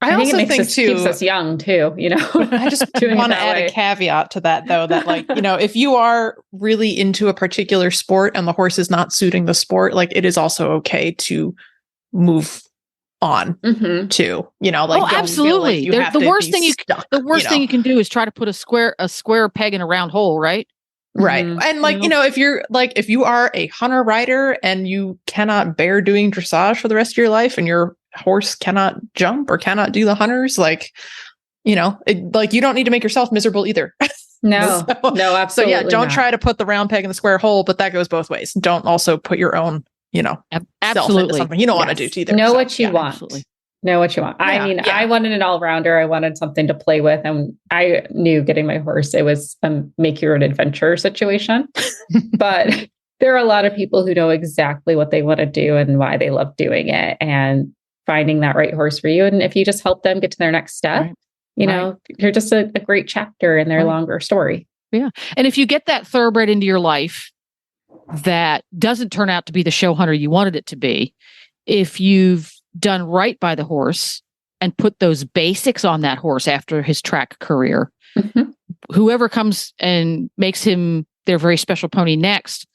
I think also it think too, keeps us young too, you know. I just want to add a caveat to that though, that like, you know, if you are really into a particular sport and the horse is not suiting the sport, like it is also okay to move on to, you know, like, absolutely. Like the worst thing you can do is try to put a square peg in a round hole, right? Right. And like, you know, if you are a hunter rider and you cannot bear doing dressage for the rest of your life and your horse cannot jump or cannot do the hunters, like, you know, you don't need to make yourself miserable either. No, absolutely. So yeah, don't try to put the round peg in the square hole, but that goes both ways. Don't also put your own, you know, self into something you don't want to do to either. Know what you want. Absolutely. Know what you want. I wanted an all-rounder. I wanted something to play with. And I knew getting my horse, it was a make your own adventure situation. But there are a lot of people who know exactly what they want to do and why they love doing it and finding that right horse for you. And if you just help them get to their next step, you know, you're just a great chapter in their longer story. Yeah. And if you get that thoroughbred into your life that doesn't turn out to be the show hunter you wanted it to be, if you've done right by the horse and put those basics on that horse after his track career, whoever comes and makes him their very special pony next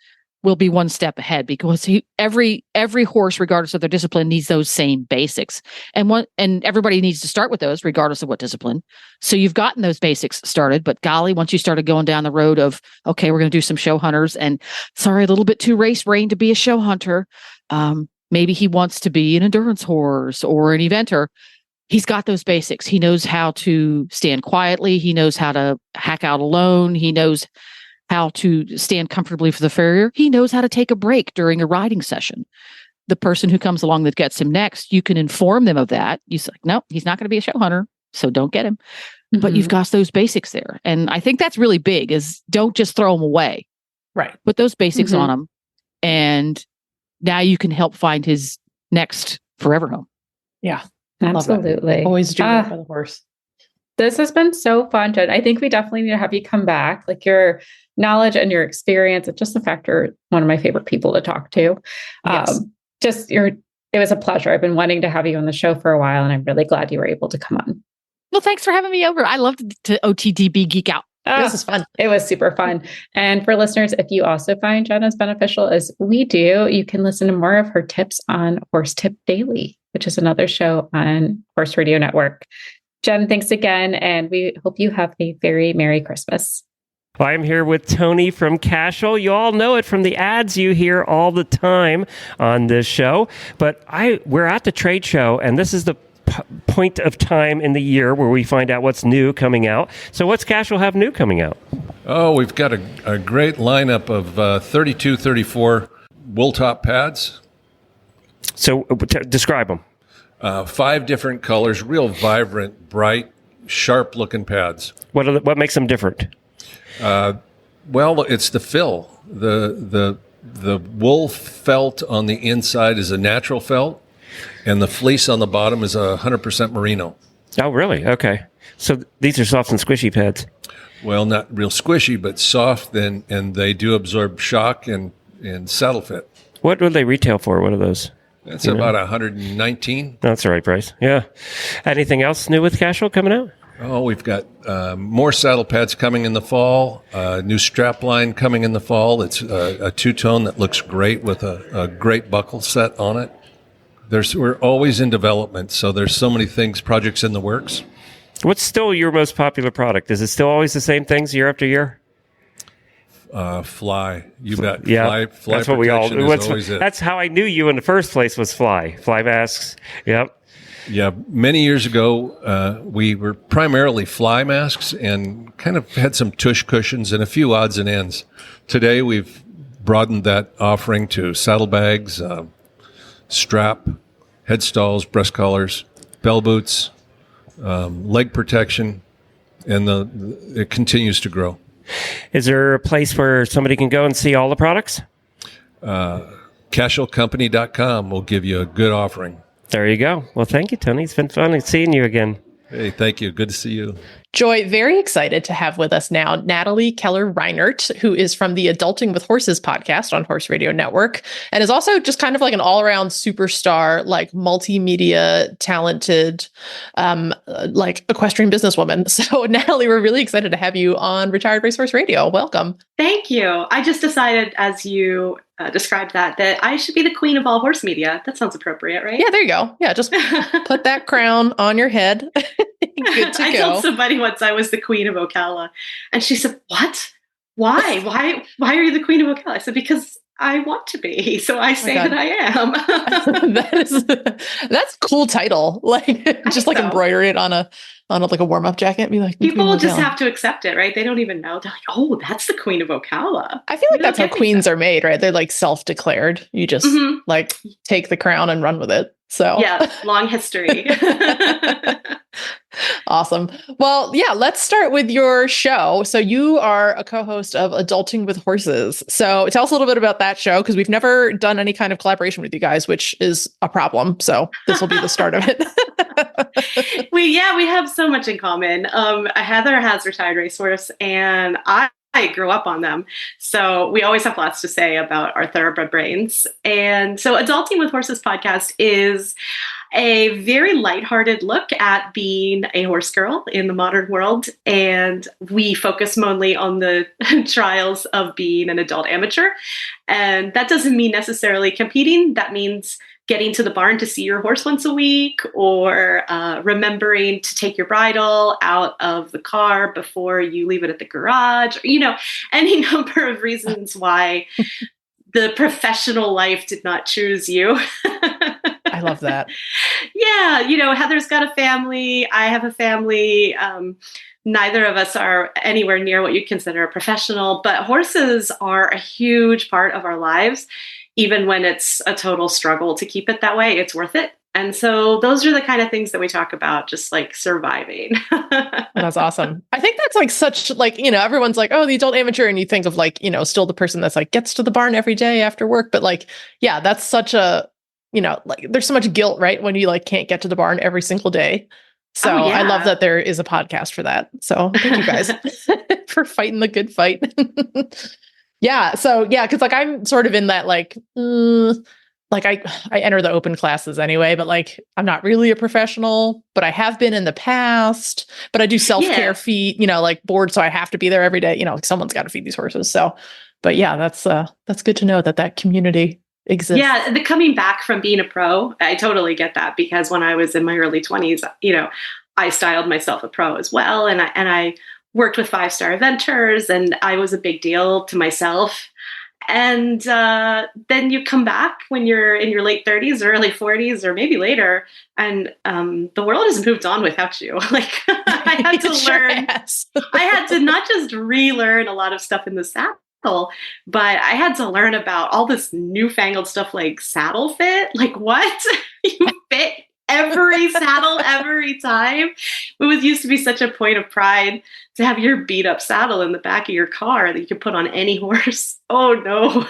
will be one step ahead, because every horse, regardless of their discipline, needs those same basics. And everybody needs to start with those regardless of what discipline. So you've gotten those basics started, but golly, once you started going down the road of, okay, we're going to do some show hunters, and sorry, a little bit too race brain to be a show hunter. Maybe he wants to be an endurance horse or an eventer. He's got those basics. He knows how to stand quietly. He knows how to hack out alone. He knows how to stand comfortably for the farrier. He knows how to take a break during a riding session. The person who comes along that gets him next, you can inform them of that. You say, no, he's not going to be a show hunter, so don't get him. But you've got those basics there. And I think that's really big, is don't just throw them away. Right. Put those basics on him. And now you can help find his next forever home. Yeah. Absolutely. Always do that for the horse. This has been so fun, Jen. I think we definitely need to have you come back. Like, your knowledge and your experience, it's just the fact you're one of my favorite people to talk to. Yes. It was a pleasure. I've been wanting to have you on the show for a while, and I'm really glad you were able to come on. Well, thanks for having me over. I love to OTTB geek out. This is fun. It was super fun. And for listeners, if you also find Jenn as beneficial as we do, you can listen to more of her tips on Horse Tip Daily, which is another show on Horse Radio Network. Jenn, thanks again. And we hope you have a very Merry Christmas. I'm here with Tony from Cashel. You all know it from the ads you hear all the time on this show. But we're at the trade show, and this is the point of time in the year where we find out what's new coming out. So what's Cashel have new coming out? Oh, we've got a great lineup of 32, 34 wool top pads. So describe them. 5 different colors, real vibrant, bright, sharp-looking pads. What makes them different? Well, it's the fill. The wool felt on the inside is a natural felt, and the fleece on the bottom is 100% merino. Oh, really? Okay. So these are soft and squishy pads. Well, not real squishy, but soft, and they do absorb shock and saddle fit. What would they retail for? What are those? That's about $119. That's the right price. Yeah. Anything else new with Cashel coming out? Oh, we've got more saddle pads coming in the fall, new strap line coming in the fall. It's a two-tone that looks great with a great buckle set on it. We're always in development, so there's so many projects in the works. What's still your most popular product? Is it still always the same things year after year? Fly. You bet. Yeah, fly that's what we all do. It. That's how I knew you in the first place was fly masks. Yep. Yeah, many years ago, we were primarily fly masks and kind of had some tush cushions and a few odds and ends. Today, we've broadened that offering to saddlebags, strap, head stalls, breast collars, bell boots, leg protection, and it continues to grow. Is there a place where somebody can go and see all the products? CashelCompany.com will give you a good offering. There you go. Well, thank you, Tony. It's been fun seeing you again. Hey, thank you. Good to see you. Joy, very excited to have with us now Natalie Keller Reinert, who is from the Adulting with Horses podcast on Horse Radio Network, and is also just kind of like an all-around superstar, like multimedia talented, like equestrian businesswoman. So Natalie, we're really excited to have you on Retired Racehorse Radio. Welcome. Thank you. I just decided as you described that I should be the queen of all horse media. That sounds appropriate, right? Yeah, there you go. Yeah, just put that crown on your head. Good to go. I told somebody once I was the queen of Ocala, and she said, "What? Why? Why are you the queen of Ocala?" I said, "Because I want to be, so I say that I am." That's a cool title. Like just like embroider it on a like a warm-up jacket. Be like, people just have to accept it, right? They don't even know. They're like, "Oh, that's the queen of Ocala." I feel like that's how queens are made, right? They're like self-declared. You just like take the crown and run with it. So yeah, long history. Awesome. Well, yeah, let's start with your show. So you are a co-host of Adulting with Horses. So tell us a little bit about that show, because we've never done any kind of collaboration with you guys, which is a problem. So this will be the start of it. We have so much in common. Heather has Retired Racehorse, and I grew up on them. So we always have lots to say about our thoroughbred brains. And so Adulting with Horses podcast is a very lighthearted look at being a horse girl in the modern world. And we focus mainly on the trials of being an adult amateur. And that doesn't mean necessarily competing. That means getting to the barn to see your horse once a week, or remembering to take your bridle out of the car before you leave it at the garage, or, any number of reasons why the professional life did not choose you. I love that. Yeah. Heather's got a family. I have a family. Neither of us are anywhere near what you'd consider a professional, but horses are a huge part of our lives. Even when it's a total struggle to keep it that way, it's worth it. And so those are the kind of things that we talk about, just like surviving. That's awesome. I think that's like such like, everyone's like, oh, the adult amateur. And you think of like, still the person that's like gets to the barn every day after work. But like, yeah, that's such a, like there's so much guilt, right? When you like can't get to the barn every single day. So I love that there is a podcast for that. So thank you guys for fighting the good fight. Yeah. So yeah, because like I'm sort of in that like I enter the open classes anyway, but like I'm not really a professional, but I have been in the past. But I do self-care feed, like board, so I have to be there every day. Like someone's got to feed these horses. So, but yeah, that's good to know that community exists. Yeah, the coming back from being a pro, I totally get that, because when I was in my early 20s, I styled myself a pro as well, and I worked with 5-star eventers, and I was a big deal to myself. And then you come back when you're in your late 30s or early 40s or maybe later, and the world has moved on without you. Like I had to learn, I had to not just relearn a lot of stuff in the saddle, but I had to learn about all this newfangled stuff like saddle fit. Like what? You fit every saddle every time. It used to be such a point of pride to have your beat up saddle in the back of your car that you could put on any horse. Oh no.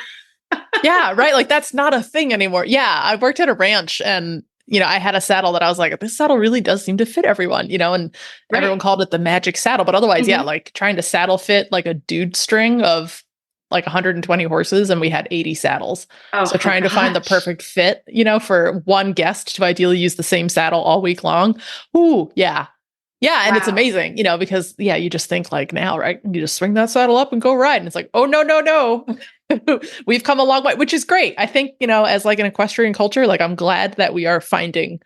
Yeah, right. Like that's not a thing anymore. Yeah, I worked at a ranch and I had a saddle that I was like, this saddle really does seem to fit everyone, and everyone called it the magic saddle. But otherwise, yeah, like trying to saddle fit like a dude string of like 120 horses, and we had 80 saddles. So trying to find the perfect fit, for one guest to ideally use the same saddle all week long. Ooh, yeah. Yeah. And it's amazing, because you just think like now, right? You just swing that saddle up and go ride. And it's like, oh, no. We've come a long way, which is great. I think, as like an equestrian culture, like I'm glad that we are finding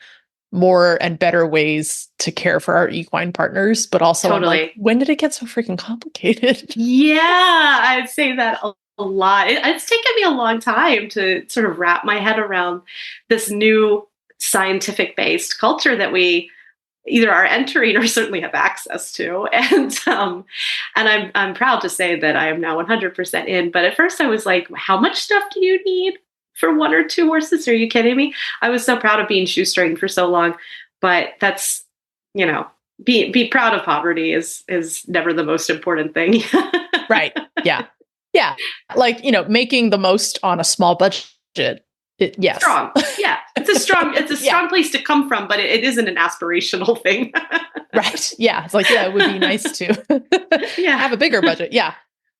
more and better ways to care for our equine partners, but also I'm like, when did it get so freaking complicated? Yeah, I'd say that a lot. It's taken me a long time to sort of wrap my head around this new scientific-based culture that we either are entering or certainly have access to. And I'm proud to say that I am now 100% in. But at first I was like, how much stuff do you need for 1 or 2 horses? Are you kidding me? I was so proud of being shoestring for so long, but that's, be proud of poverty is never the most important thing. Right. Yeah. Yeah. Like, making the most on a small budget. Yes. Strong. Yeah. It's a strong place to come from, but it isn't an aspirational thing. Right. Yeah. It's like, it would be nice to have a bigger budget. Yeah.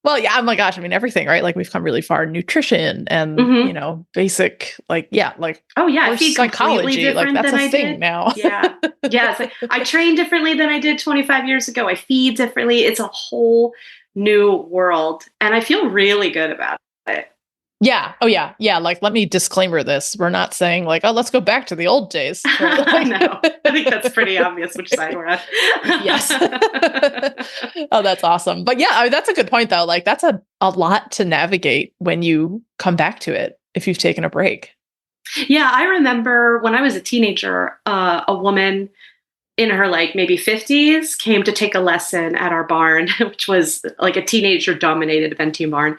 Well, yeah. Oh my gosh. I mean, everything, right? Like we've come really far in nutrition and, basic, feed psychology. Like that's a thing now. Yeah. Yeah. It's like, I train differently than I did 25 years ago. I feed differently. It's a whole new world. And I feel really good about it. Yeah. Oh yeah. Yeah. Like, let me disclaimer this. We're not saying like, oh, let's go back to the old days. Right? No, I think that's pretty obvious which side we're on. Yes. Oh, that's awesome. But yeah, that's a good point though. Like that's a lot to navigate when you come back to it, if you've taken a break. Yeah. I remember when I was a teenager, a woman in her like maybe 50s came to take a lesson at our barn, which was like a teenager dominated eventing barn.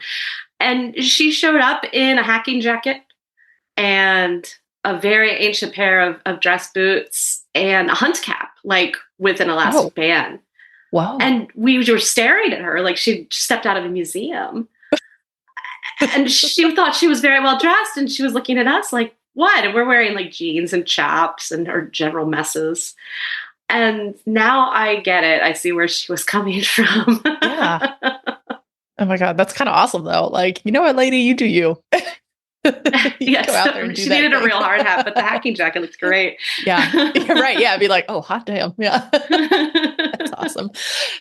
And she showed up in a hacking jacket and a very ancient pair of dress boots and a hunt cap, like with an elastic band. Wow. And we were staring at her like she stepped out of a museum. And she thought she was very well dressed. And she was looking at us like, what? And we're wearing like jeans and chaps and her general messes. And now I get it. I see where she was coming from. Yeah. Oh my God, that's kind of awesome though. Like, you know what, lady, you do you. Yes, go out there and she needed a real hard hat, but the hacking jacket looks great. Yeah, you're right. Yeah, be like, oh, hot damn. Yeah, that's awesome.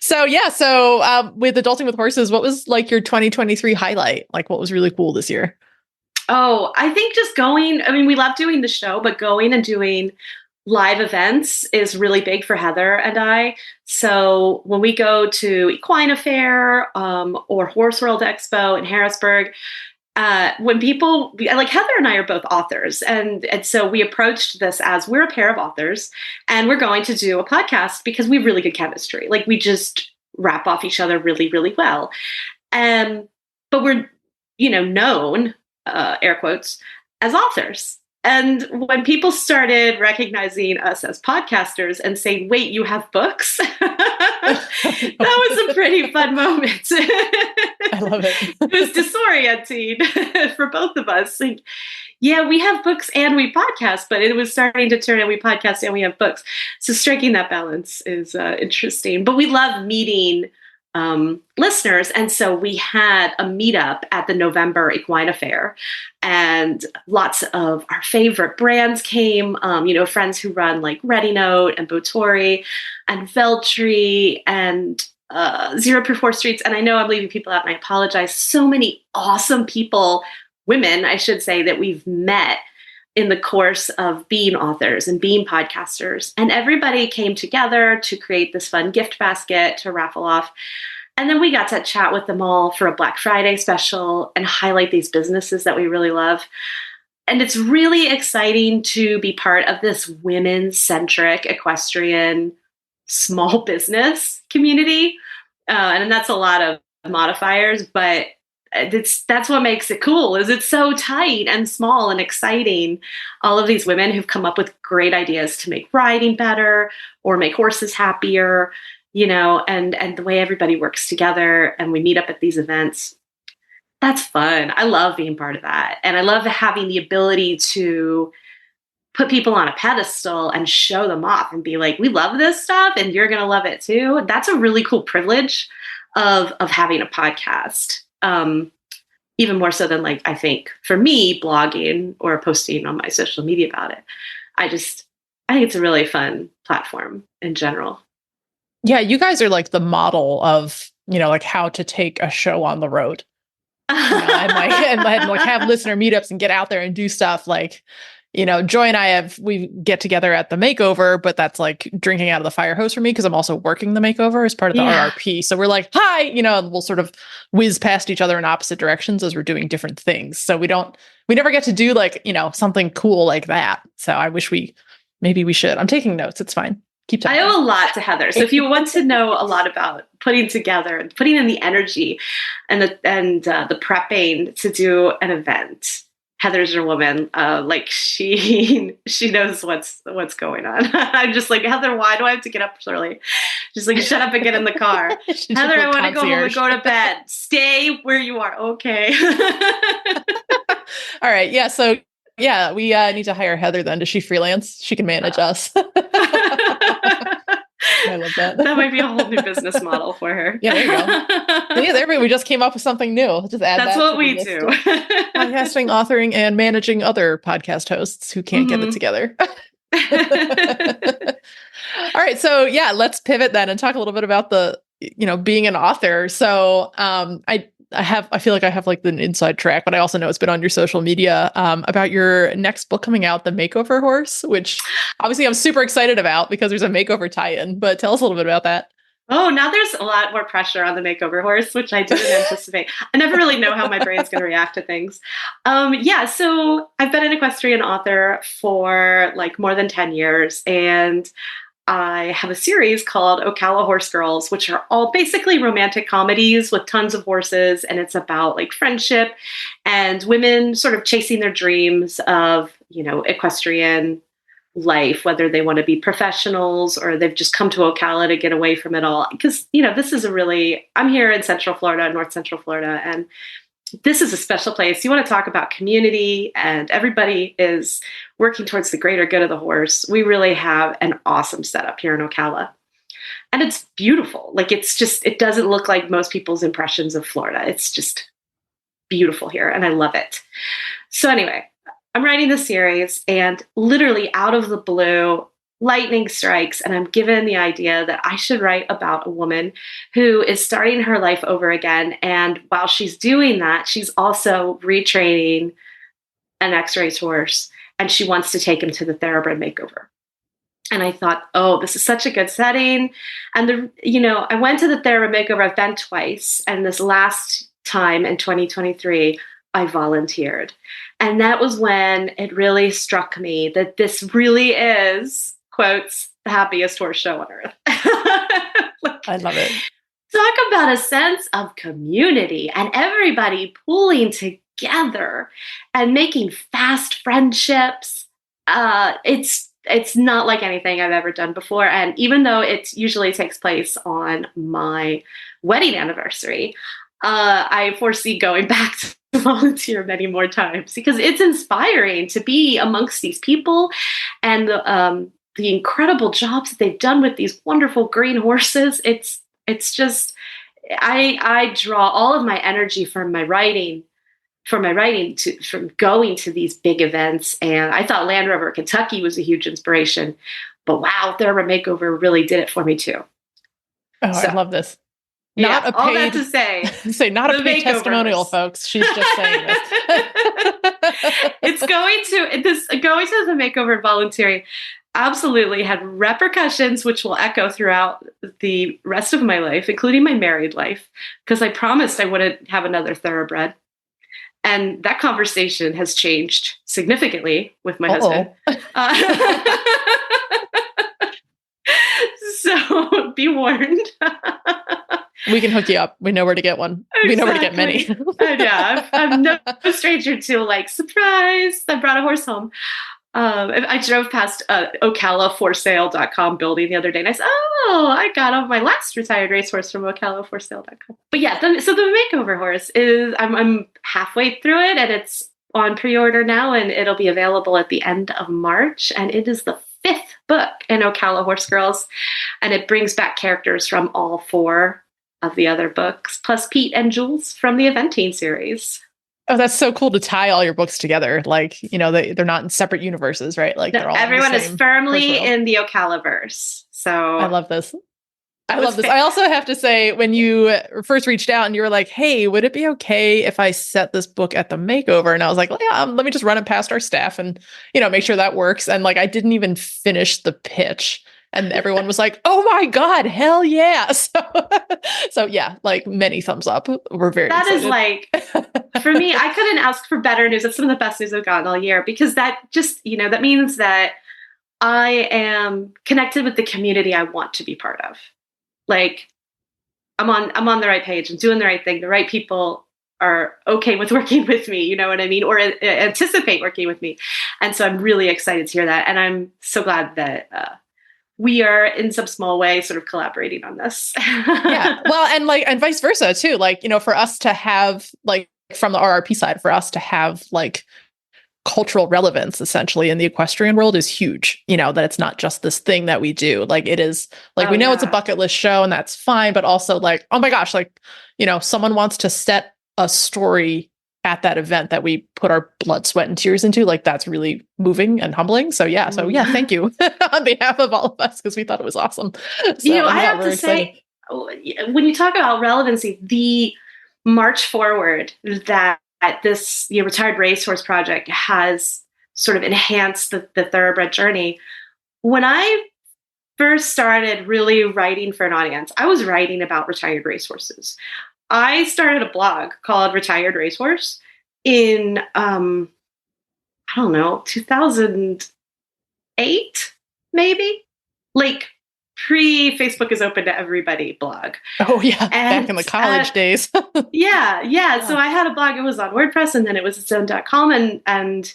So yeah, with Adulting with Horses, what was like your 2023 highlight? Like, what was really cool this year? Oh, I think just going. I mean, we love doing the show, but going and doing live events is really big for Heather and I. So when we go to Equine Affair or Horse World Expo in Harrisburg, when people like Heather and I are both authors, and so we approached this as we're a pair of authors, and we're going to do a podcast because we have really good chemistry. Like we just wrap off each other really, really well. But we're known air quotes as authors. And when people started recognizing us as podcasters and saying, wait, you have books? That was a pretty fun moment. I love it. It was disorienting for both of us. Like, yeah, we have books and we podcast, but it was starting to turn and we podcast and we have books. So striking that balance is interesting. But we love meeting listeners. And so we had a meetup at the November Equine Affair, and lots of our favorite brands came, friends who run like Ready Note and Botori and Veltri and Zero Proof Horse Streets. And I know I'm leaving people out and I apologize. So many awesome people, women, I should say, that we've met in the course of being authors and being podcasters. And everybody came together to create this fun gift basket to raffle off. And then we got to chat with them all for a Black Friday special and highlight these businesses that we really love. And it's really exciting to be part of this women-centric equestrian small business community. And that's a lot of modifiers, but that's what makes it cool, is it's so tight and small and exciting. All of these women who've come up with great ideas to make riding better or make horses happier, and the way everybody works together and we meet up at these events. That's fun. I love being part of that. And I love having the ability to put people on a pedestal and show them off and be like, we love this stuff and you're going to love it too. That's a really cool privilege of having a podcast. Even more so than I think for me, blogging or posting on my social media about it. I think it's a really fun platform in general. Yeah. You guys are the model of, how to take a show on the road. And have listener meetups and get out there and do stuff. Joy and we get together at the Makeover, but that's drinking out of the fire hose for me because I'm also working the Makeover as part of the RRP. So we're hi, and we'll sort of whiz past each other in opposite directions as we're doing different things. So we never get to do something cool like that. So I wish maybe we should. I'm taking notes. It's fine. Keep talking. I owe a lot to Heather. So if you want to know a lot about putting together and putting in the energy and the prepping to do an event, Heather's your woman. She knows what's going on. I'm just Heather, why do I have to get up early? Just shut up and get in the car. Heather, I want to go home and go to bed. Stay where you are. Okay. All right. Yeah. So yeah, we need to hire Heather then. Does she freelance? She can manage us. I love that. That might be a whole new business model for her. Yeah, there you go. Yeah, we just came up with something new. Just add That's what we do. Podcasting, authoring, and managing other podcast hosts who can't get it together. All right. So yeah, let's pivot then and talk a little bit about the, being an author. So I feel like I have an inside track, but I also know it's been on your social media about your next book coming out, The Makeover Horse, which obviously I'm super excited about because there's a makeover tie-in, but tell us a little bit about that. Oh, now there's a lot more pressure on the Makeover Horse, which I didn't anticipate. I never really know how my brain's going to react to things. So I've been an equestrian author for more than 10 years, and I have a series called Ocala Horse Girls, which are all basically romantic comedies with tons of horses. And it's about friendship and women sort of chasing their dreams of, equestrian life, whether they want to be professionals or they've just come to Ocala to get away from it all. Because, this is I'm here in Central Florida, North Central Florida, and this is a special place. You want to talk about community and everybody is working towards the greater good of the horse. We really have an awesome setup here in Ocala. And it's beautiful. It doesn't look like most people's impressions of Florida. It's just beautiful here and I love it. So anyway, I'm writing this series and literally out of the blue, lightning strikes, and I'm given the idea that I should write about a woman who is starting her life over again. And while she's doing that, she's also retraining an ex-race horse, and she wants to take him to the thoroughbred makeover. And I thought, oh, this is such a good setting. And I went to the thoroughbred makeover. I've been twice, and this last time in 2023, I volunteered. And that was when it really struck me that this really is, quotes, the happiest horse show on earth. I love it. Talk about a sense of community and everybody pulling together and making fast friendships. It's not like anything I've ever done before. And even though it usually takes place on my wedding anniversary, I foresee going back to volunteer many more times because it's inspiring to be amongst these people and the incredible jobs that they've done with these wonderful green horses. It's just, I draw all of my energy from writing from going to these big events. And I thought Land Rover Kentucky was a huge inspiration, but wow, Thoroughbred Makeover really did it for me too. Oh, so, I love this. Not a paid, all that to say not a paid testimonial, folks. She's just saying this. it's going to the makeover volunteering absolutely had repercussions, which will echo throughout the rest of my life, including my married life, because I promised I wouldn't have another thoroughbred. And that conversation has changed significantly with my husband. So be warned. We can hook you up. We know where to get one. Exactly. We know where to get many. Yeah, I'm no stranger to like, surprise, I brought a horse home. I drove past OCTTBs.com building the other day, and I said, "Oh, I got my last retired racehorse from OCTTBs.com." But yeah, so the Makeover Horse is I'm halfway through it, and it's on pre-order now, and it'll be available at the end of March. And it is the 5th book in Ocala Horse Girls, and it brings back characters from all 4 of the other books, plus Pete and Jules from the Eventing series. Oh, that's so cool to tie all your books together. Like, they're not in separate universes, right? Like, they're all everyone is firmly in the Ocalaverse. So I love this. I love this. I also have to say, when you first reached out and you were like, "Hey, would it be okay if I set this book at the makeover?" And I was like, "Well, yeah, let me just run it past our staff and, make sure that works." And like, I didn't even finish the pitch. And everyone was like, "Oh my God, hell yeah." So yeah, like, many thumbs up. We're very excited. Is like, for me, I couldn't ask for better news. That's some of the best news I've gotten all year, because that just, that means that I am connected with the community I want to be part of. Like, I'm on the right page. I'm doing the right thing. The right people are okay with working with me, you know what I mean? Or anticipate working with me. And so I'm really excited to hear that. And I'm so glad that, we are in some small way sort of collaborating on this. Yeah. Well, and vice versa too. Like, for us to have, like, from the RRP side, for us to have like cultural relevance essentially in the equestrian world is huge. That it's not just this thing that we do. Like, it is like, we know it's a bucket list show, and that's fine, but also like, oh my gosh, like, someone wants to set a story at that event that we put our blood, sweat, and tears into. Like, that's really moving and humbling. So yeah, thank you on behalf of all of us, because we thought it was awesome. So, I have to say, when you talk about relevancy, the march forward that this Retired Racehorse project has sort of enhanced the thoroughbred journey. When I first started really writing for an audience, I was writing about retired racehorses. I started a blog called Retired Racehorse in, 2008, maybe? Like, pre-Facebook is open to everybody blog. Oh, yeah. Back in the college days. Yeah. So I had a blog. It was on WordPress, and then it was its own .com. And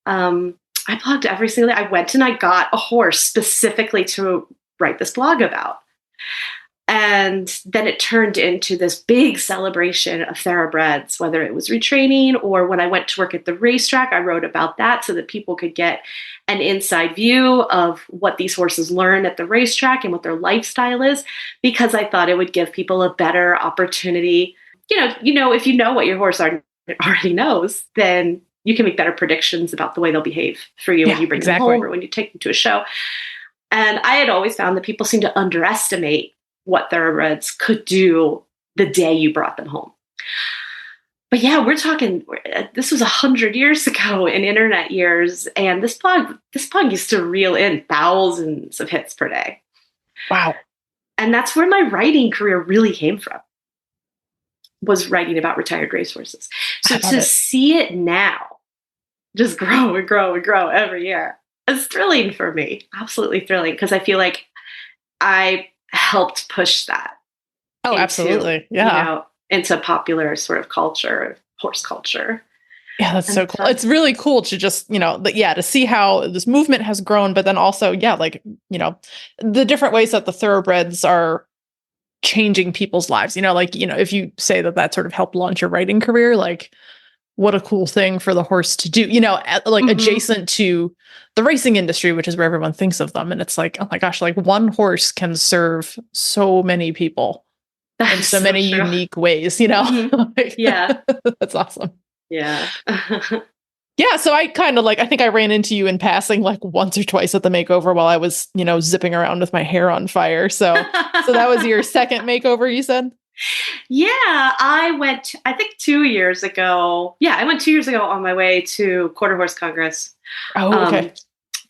I blogged every single day. I went and I got a horse specifically to write this blog about. And then it turned into this big celebration of thoroughbreds, whether it was retraining or when I went to work at the racetrack, I wrote about that so that people could get an inside view of what these horses learn at the racetrack and what their lifestyle is, because I thought it would give people a better opportunity. If you know what your horse already knows, then you can make better predictions about the way they'll behave for you when you bring them home or when you take them to a show. And I had always found that people seem to underestimate what thoroughbreds could do the day you brought them home. But yeah, we're talking, this was 100 years ago in internet years. And this blog used to reel in thousands of hits per day. Wow. And that's where my writing career really came from, was writing about retired racehorses. So to see it now just grow and grow and grow every year is thrilling for me. Absolutely thrilling, because I feel like I helped push that. Oh, absolutely. Yeah. Into popular sort of culture, horse culture. Yeah, that's so cool. It's really cool to just, to see how this movement has grown, but then also, the different ways that the thoroughbreds are changing people's lives. If you say that sort of helped launch your writing career, like, what a cool thing for the horse to do, adjacent to the racing industry, which is where everyone thinks of them. And it's like, oh my gosh, like, one horse can serve so many people in so many unique ways, Yeah. That's awesome. Yeah. Yeah. So I kind of I think I ran into you in passing like once or twice at the makeover while I was, zipping around with my hair on fire. So that was your second makeover, you said? Yeah, I went, I think 2 years ago. Yeah, I went 2 years ago on my way to Quarter Horse Congress. Oh, okay.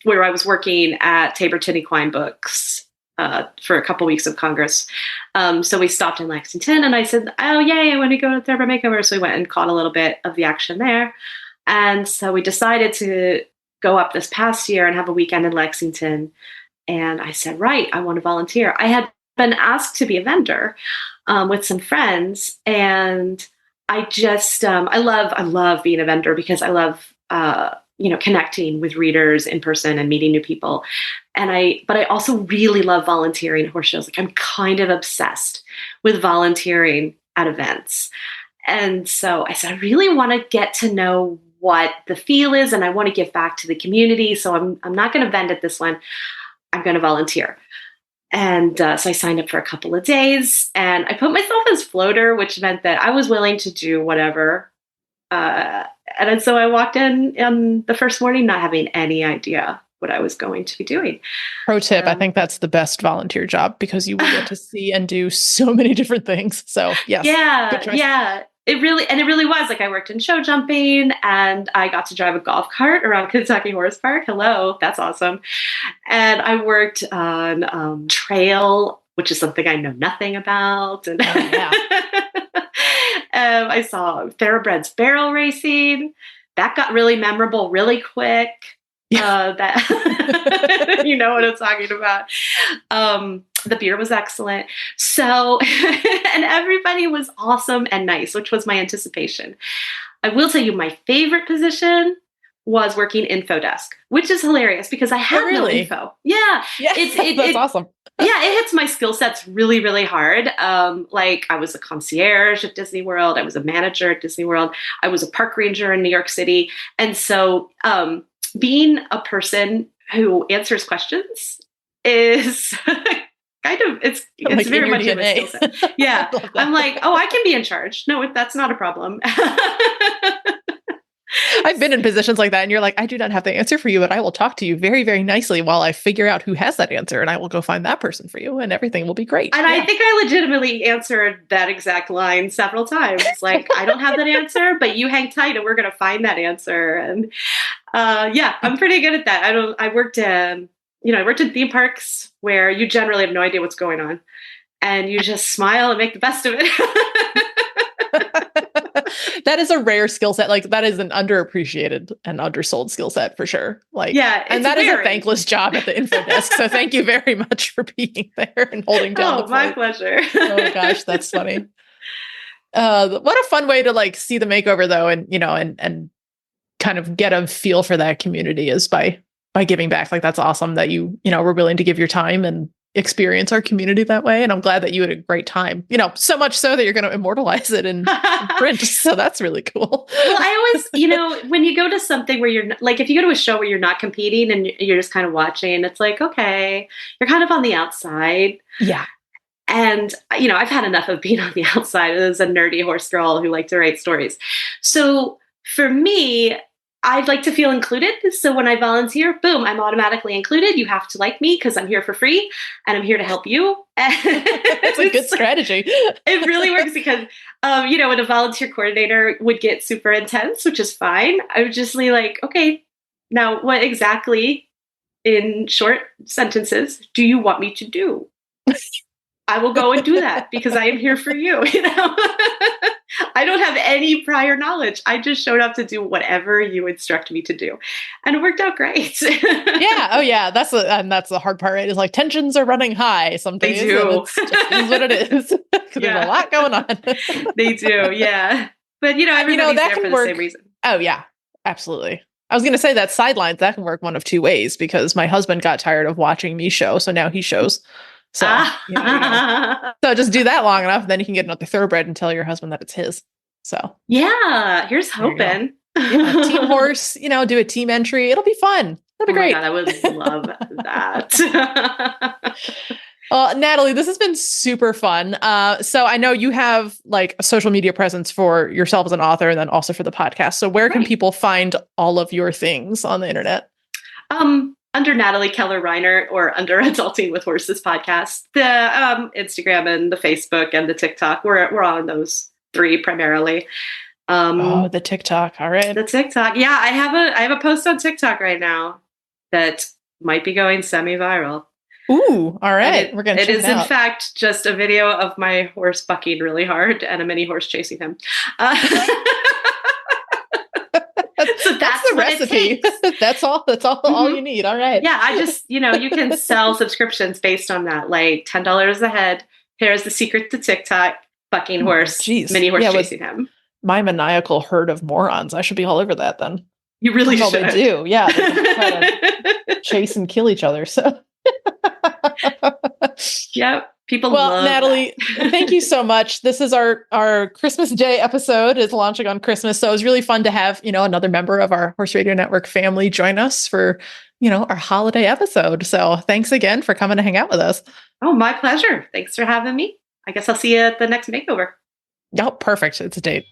Where I was working at Tabor Equine Books for a couple weeks of Congress. So we stopped in Lexington and I said, oh, yay, I want to go to Thoroughbred Makeover. So we went and caught a little bit of the action there. And so we decided to go up this past year and have a weekend in Lexington. And I said, right, I want to volunteer. I had been asked to be a vendor with some friends. And I just, I love being a vendor because I love, connecting with readers in person and meeting new people. But I also really love volunteering at horse shows. Like I'm kind of obsessed with volunteering at events. And so I said, I really want to get to know what the feel is and I want to give back to the community. So I'm not going to vend at this one. I'm going to volunteer. And so I signed up for a couple of days and I put myself as floater, which meant that I was willing to do whatever. And so I walked in the first morning not having any idea what I was going to be doing. Pro tip, I think that's the best volunteer job because you will get to see and do so many different things. So yes. Yeah. It really was. Like I worked in show jumping and I got to drive a golf cart around Kentucky Horse Park. Hello, that's awesome. And I worked on trail, which is something I know nothing about. And I saw thoroughbreds barrel racing. That got really memorable really quick. That you know what I'm talking about. The beer was excellent. So, and everybody was awesome and nice, which was my anticipation. I will tell you my favorite position was working info desk, which is hilarious because I have no info. Yeah. That's awesome. Yeah, it hits my skill sets really, really hard. Like I was a concierge at Disney World. I was a manager at Disney World. I was a park ranger in New York City. And so being a person who answers questions is it's like very much in my skill set. Yeah. I'm like, oh, I can be in charge. No, that's not a problem. I've been in positions like that and you're like, I do not have the answer for you, but I will talk to you very, very nicely while I figure out who has that answer and I will go find that person for you and everything will be great. And I think I legitimately answered that exact line several times. Like, I don't have that answer, but you hang tight and we're going to find that answer. And I'm pretty good at that. I worked in theme parks where you generally have no idea what's going on and you just smile and make the best of it. That is a rare skill set. Like that is an underappreciated and undersold skill set for sure. Like, and that is a thankless job at the info desk. So thank you very much for being there and holding down the fort. My pleasure. Oh gosh, that's funny. What a fun way to like see the makeover though. And, and kind of get a feel for that community is by giving back. Like that's awesome that you were willing to give your time and experience our community that way. And I'm glad that you had a great time, so much so that you're going to immortalize it in print. So that's really cool. Well, I always, when you go to something where you're like, if you go to a show where you're not competing and you're just kind of watching, it's like, okay, you're kind of on the outside. Yeah. And, I've had enough of being on the outside as a nerdy horse girl who liked to write stories. So for me, I'd like to feel included. So when I volunteer, boom, I'm automatically included. You have to like me because I'm here for free and I'm here to help you. That's a good strategy. It really works because, when a volunteer coordinator would get super intense, which is fine. I would just be like, okay, now what exactly in short sentences do you want me to do? I will go and do that because I am here for you. I don't have any prior knowledge. I just showed up to do whatever you instruct me to do. And it worked out great. Yeah. Oh yeah. That's the hard part, right? Is like tensions are running high some days. They do. It's what it is. There's a lot going on. They do. Yeah. But everybody's there for the same reason. Oh yeah, absolutely. I was going to say that sidelines, that can work one of two ways because my husband got tired of watching me show. So now he shows. So, so just do that long enough, then you can get another thoroughbred and tell your husband that it's his. So yeah, here's hoping. Team horse, do a team entry. It'll be fun. It'll be great. God, I would love that. Natalie, this has been super fun. So I know you have like a social media presence for yourself as an author and then also for the podcast. So where can people find all of your things on the internet? under Natalie Keller Reinert or under Adulting with Horses podcast. The Instagram and the Facebook and the TikTok. We're on those three primarily. The TikTok. All right. The TikTok. Yeah, I have a post on TikTok right now that might be going semi-viral. Ooh, all right. We're going to check it out. It is, in fact, just a video of my horse bucking really hard and a mini horse chasing him. So that's the recipe. That's all you need. All right. Yeah, I just, you can sell subscriptions based on that. Like $10 a head. Here's the secret to TikTok. Bucking horse, mini horse chasing him. My maniacal herd of morons. I should be all over that then. You really should. They do. Yeah. They try to chase and kill each other. So. Yep. People love Natalie, thank you so much. This is our Christmas Day episode is launching on Christmas. So it was really fun to have, another member of our Horse Radio Network family join us for, our holiday episode. So thanks again for coming to hang out with us. Oh, my pleasure. Thanks for having me. I guess I'll see you at the next makeover. Oh, perfect. It's a date.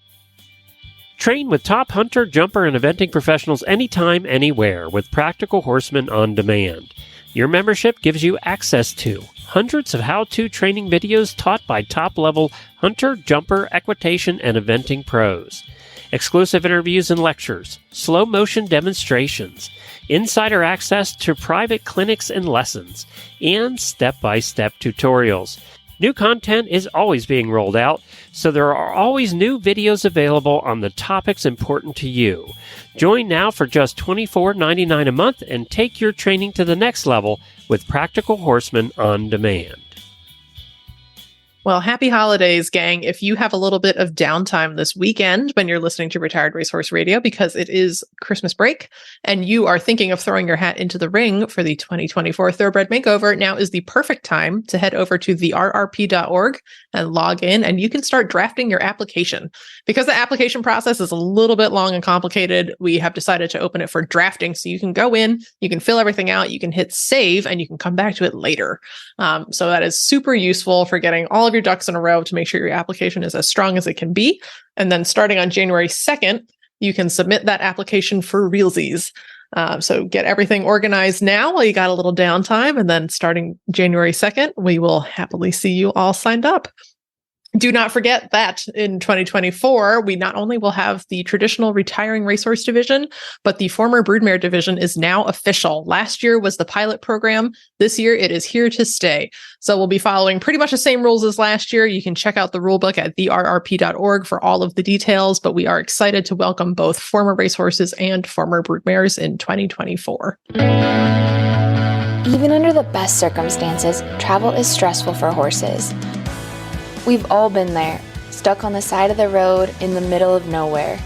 Train with top hunter, jumper, and eventing professionals anytime, anywhere with Practical Horseman on Demand. Your membership gives you access to hundreds of how-to training videos taught by top-level hunter, jumper, equitation, and eventing pros. Exclusive interviews and lectures, slow-motion demonstrations, insider access to private clinics and lessons, and step-by-step tutorials. New content is always being rolled out, so there are always new videos available on the topics important to you. Join now for just $24.99 a month and take your training to the next level with Practical Horseman on Demand. Well, happy holidays, gang. If you have a little bit of downtime this weekend when you're listening to Retired Racehorse Radio because it is Christmas break and you are thinking of throwing your hat into the ring for the 2024 Thoroughbred Makeover, now is the perfect time to head over to therrp.org and log in, and you can start drafting your application. Because the application process is a little bit long and complicated, we have decided to open it for drafting. So you can go in, you can fill everything out, you can hit save, and you can come back to it later. So that is super useful for getting all of your ducks in a row to make sure your application is as strong as it can be. And then starting on January 2nd, you can submit that application for realsies. So get everything organized now while you got a little downtime. And then starting January 2nd, we will happily see you all signed up. Do not forget that in 2024, we not only will have the traditional retiring racehorse division, but the former broodmare division is now official. Last year was the pilot program. This year, it is here to stay. So we'll be following pretty much the same rules as last year. You can check out the rulebook at therrp.org for all of the details, but we are excited to welcome both former racehorses and former broodmares in 2024. Even under the best circumstances, travel is stressful for horses. We've all been there, stuck on the side of the road in the middle of nowhere.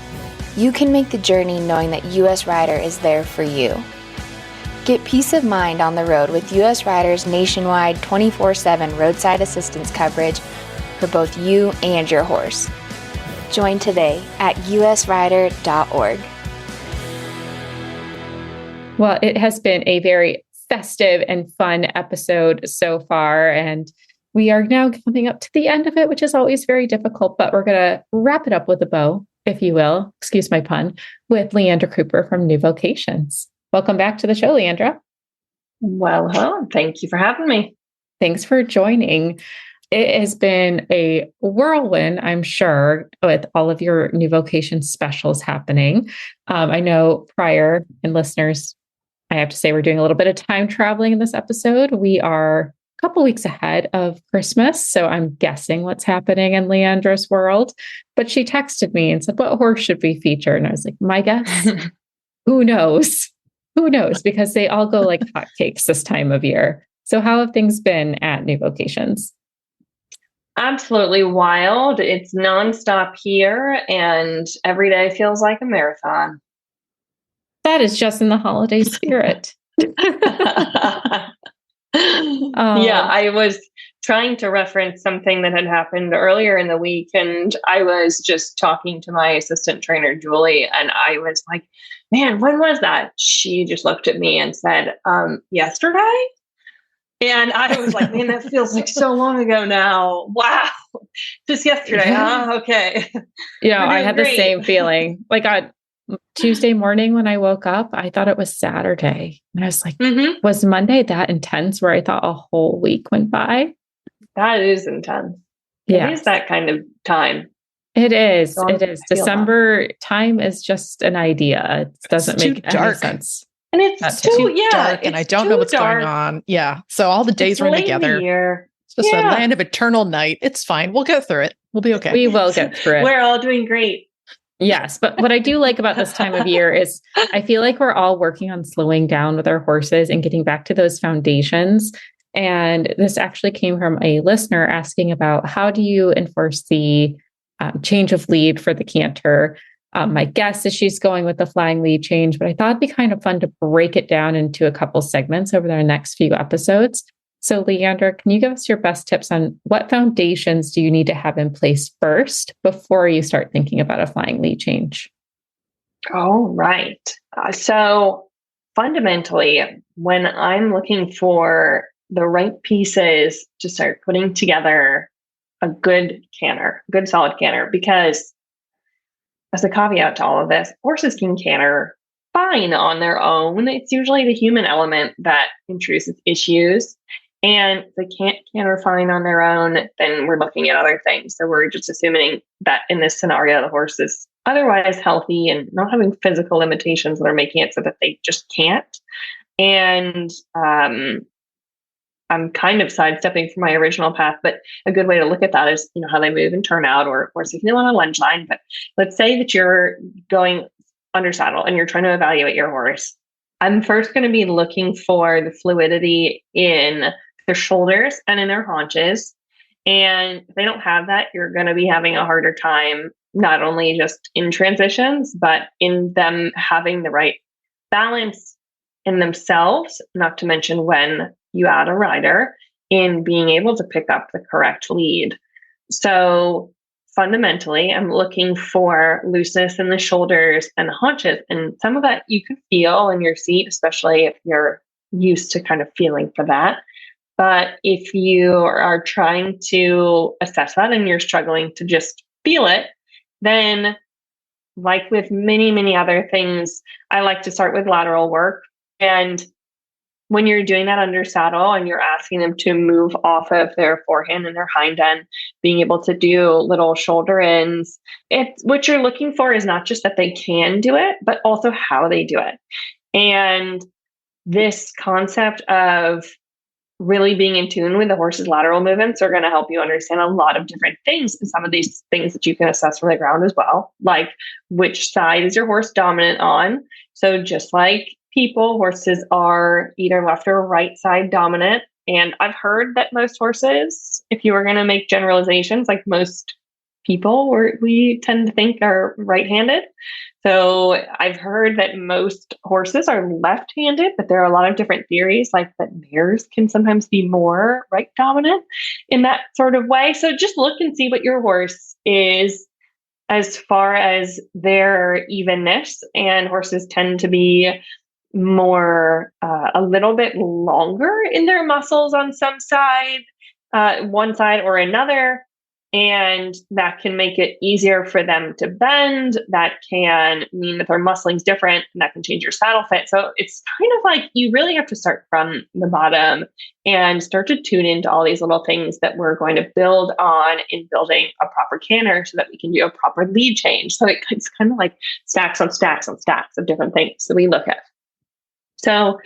You can make the journey knowing that US Rider is there for you. Get peace of mind on the road with US Rider's nationwide 24/7 roadside assistance coverage for both you and your horse. Join today at usrider.org. Well, it has been a very festive and fun episode so far, and we are now coming up to the end of it, which is always very difficult, but we're going to wrap it up with a bow, if you will, excuse my pun, with Leandra Cooper from New Vocations. Welcome back to the show, Leandra. Well, hello. Thank you for having me. Thanks for joining. It has been a whirlwind, I'm sure, with all of your New Vocations specials happening. I know prior, and listeners, I have to say we're doing a little bit of time traveling in this episode. We are couple weeks ahead of Christmas. So I'm guessing what's happening in Leandra's world. But she texted me and said, what horse should we feature? And I was like, my guess? Who knows? Who knows? Because they all go like hotcakes this time of year. So how have things been at New Vocations? Absolutely wild. It's nonstop here and every day feels like a marathon. That is just in the holiday spirit. Yeah, I was trying to reference something that had happened earlier in the week, and I was just talking to my assistant trainer, Julie, and I was like, man, when was that? She just looked at me and said, yesterday? And I was like, man, that feels like so long ago now. Wow. Just yesterday, huh? Okay. Yeah, I had the same feeling. Like Tuesday morning when I woke up, I thought it was Saturday. And I was like, was Monday that intense where I thought a whole week went by? That is intense. Yeah. It is that kind of time. It is. It is. December time is just an idea. It doesn't make any sense. And it's too dark, and I don't know what's going on. Yeah. So all the days run together. It's just a land of eternal night. It's fine. We'll get through it. We'll be okay. We will get through it. We're all doing great. Yes. But what I do like about this time of year is I feel like we're all working on slowing down with our horses and getting back to those foundations. And this actually came from a listener asking about how do you enforce the change of lead for the canter? My guess is she's going with the flying lead change, but I thought it'd be kind of fun to break it down into a couple segments over the next few episodes. So, Leander, can you give us your best tips on what foundations do you need to have in place first before you start thinking about a flying lead change? All right. So, fundamentally, when I'm looking for the right pieces to start putting together a good canter, good solid canter, because as a caveat to all of this, horses can canter fine on their own. It's usually the human element that introduces issues. And if they can't canter fine on their own, then we're looking at other things. So we're just assuming that in this scenario, the horse is otherwise healthy and not having physical limitations that are making it so that they just can't. And I'm kind of sidestepping from my original path, but a good way to look at that is, how they move and turn out, or signal on a lunge line. But let's say that you're going under saddle and you're trying to evaluate your horse. I'm first going to be looking for the fluidity in their shoulders and in their haunches. And if they don't have that, you're going to be having a harder time, not only just in transitions, but in them having the right balance in themselves, not to mention when you add a rider, in being able to pick up the correct lead. So fundamentally, I'm looking for looseness in the shoulders and the haunches. And some of that you can feel in your seat, especially if you're used to kind of feeling for that. But if you are trying to assess that and you're struggling to just feel it, then like with many, many other things, I like to start with lateral work. And when you're doing that under saddle and you're asking them to move off of their forehand and their hind end, being able to do little shoulder ins, what you're looking for is not just that they can do it, but also how they do it. And this concept of really being in tune with the horse's lateral movements are going to help you understand a lot of different things. And some of these things that you can assess from the ground as well, like which side is your horse dominant on. So just like people, horses are either left or right side dominant. And I've heard that most horses, if you were going to make generalizations, like most people, we tend to think are right-handed. So I've heard that most horses are left-handed, but there are a lot of different theories, like that mares can sometimes be more right dominant in that sort of way. So just look and see what your horse is as far as their evenness. And horses tend to be more, a little bit longer in their muscles on some side, one side or another. And that can make it easier for them to bend. That can mean that their muscling's different, and that can change your saddle fit. So it's kind of like you really have to start from the bottom and start to tune into all these little things that we're going to build on in building a proper canter so that we can do a proper lead change. So it's kind of like stacks on stacks on stacks of different things that we look at. So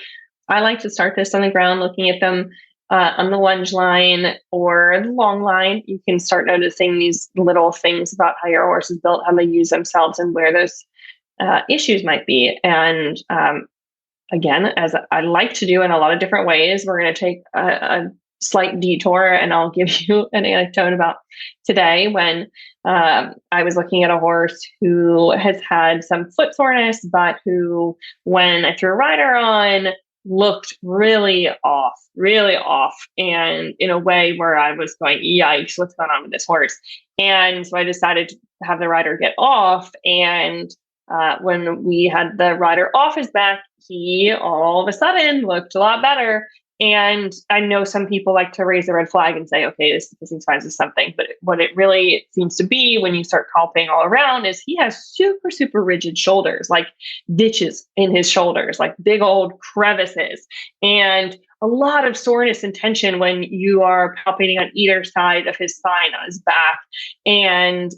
I like to start this on the ground, looking at them on the lunge line or the long line. You can start noticing these little things about how your horse is built, how they use themselves, and where those issues might be. And again, as I like to do in a lot of different ways, we're going to take a slight detour, and I'll give you an anecdote about today when I was looking at a horse who has had some foot soreness, but who, when I threw a rider on, looked really off, and in a way where I was going, yikes, what's going on with this horse? And so I decided to have the rider get off. And when we had the rider off his back, he all of a sudden looked a lot better. And I know some people like to raise the red flag and say, okay, this seems fine as something. But what it really seems to be when you start culping all around is he has super, super rigid shoulders, like ditches in his shoulders, like big old crevices, and a lot of soreness and tension when you are palpating on either side of his spine, on his back. And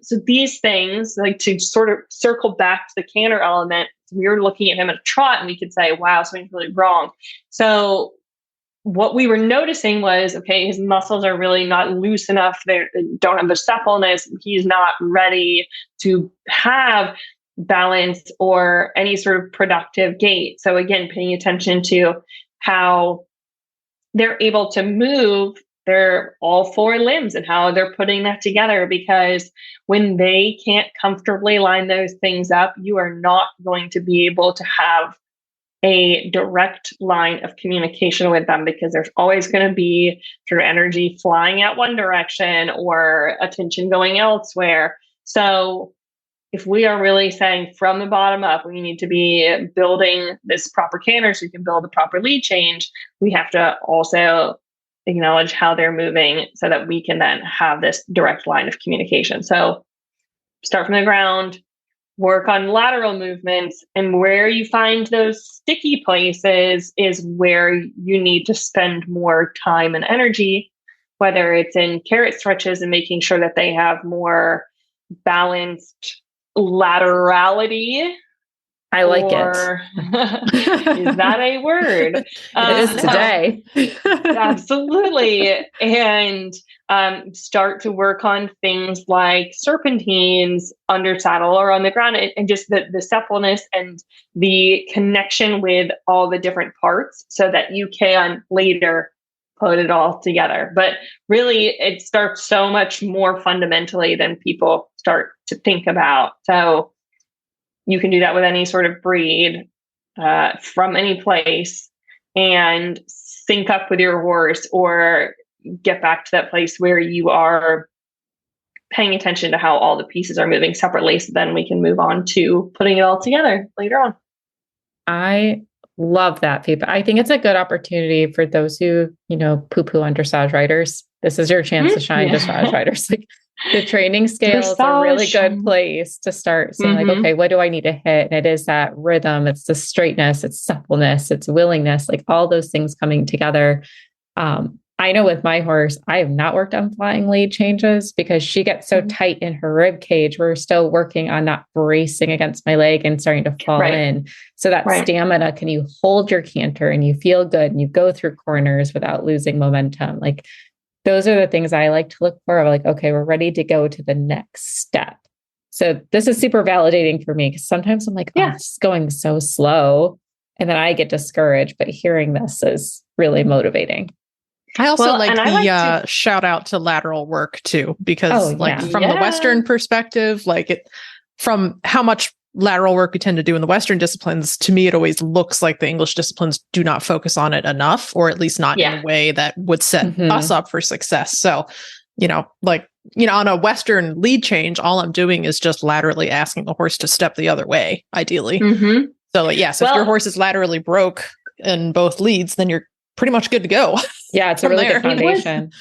so these things, like to sort of circle back to the canter element, we were looking at him at a trot and we could say, wow, something's really wrong. So what we were noticing was, okay, his muscles are really not loose enough. They don't have the suppleness. He's not ready to have balance or any sort of productive gait. So again, paying attention to how they're able to move their all four limbs and how they're putting that together, because when they can't comfortably line those things up, you are not going to be able to have a direct line of communication with them, because there's always going to be sort of energy flying out one direction or attention going elsewhere. So if we are really saying from the bottom up, we need to be building this proper canter so you can build the proper lead change, we have to also acknowledge how they're moving so that we can then have this direct line of communication. So start from the ground, work on lateral movements, and where you find those sticky places is where you need to spend more time and energy, whether it's in carrot stretches and making sure that they have more balanced laterality. I like it. Is that a word? It is today. Absolutely. And start to work on things like serpentines under saddle or on the ground, and just the suppleness and the connection with all the different parts so that you can later put it all together. But really, it starts so much more fundamentally than people start to think about. So you can do that with any sort of breed from any place and sync up with your horse, or get back to that place where you are paying attention to how all the pieces are moving separately. So then we can move on to putting it all together later on. I love that, Pete. I think it's a good opportunity for those who, poo-poo on dressage riders. This is your chance to shine, dressage riders. Like, the training scale is a really good place to start saying, like, okay, what do I need to hit? And it is that rhythm, it's the straightness, it's suppleness, it's willingness, like all those things coming together. I know with my horse, I have not worked on flying lead changes because she gets so tight in her rib cage. We're still working on not bracing against my leg and starting to fall in. So that stamina, can you hold your canter and you feel good and you go through corners without losing momentum? Like, those are the things I like to look for. Like, okay, we're ready to go to the next step. So this is super validating for me, because sometimes I'm like, oh, it's going so slow. And then I get discouraged, but hearing this is really motivating. I also like the shout out to lateral work too, because from the Western perspective, from how much lateral work we tend to do in the Western disciplines, to me, it always looks like the English disciplines do not focus on it enough, or at least not in a way that would set us up for success. So, on a Western lead change, all I'm doing is just laterally asking the horse to step the other way, ideally. So if your horse is laterally broke in both leads, then you're pretty much good to go. Yeah, it's a really good foundation.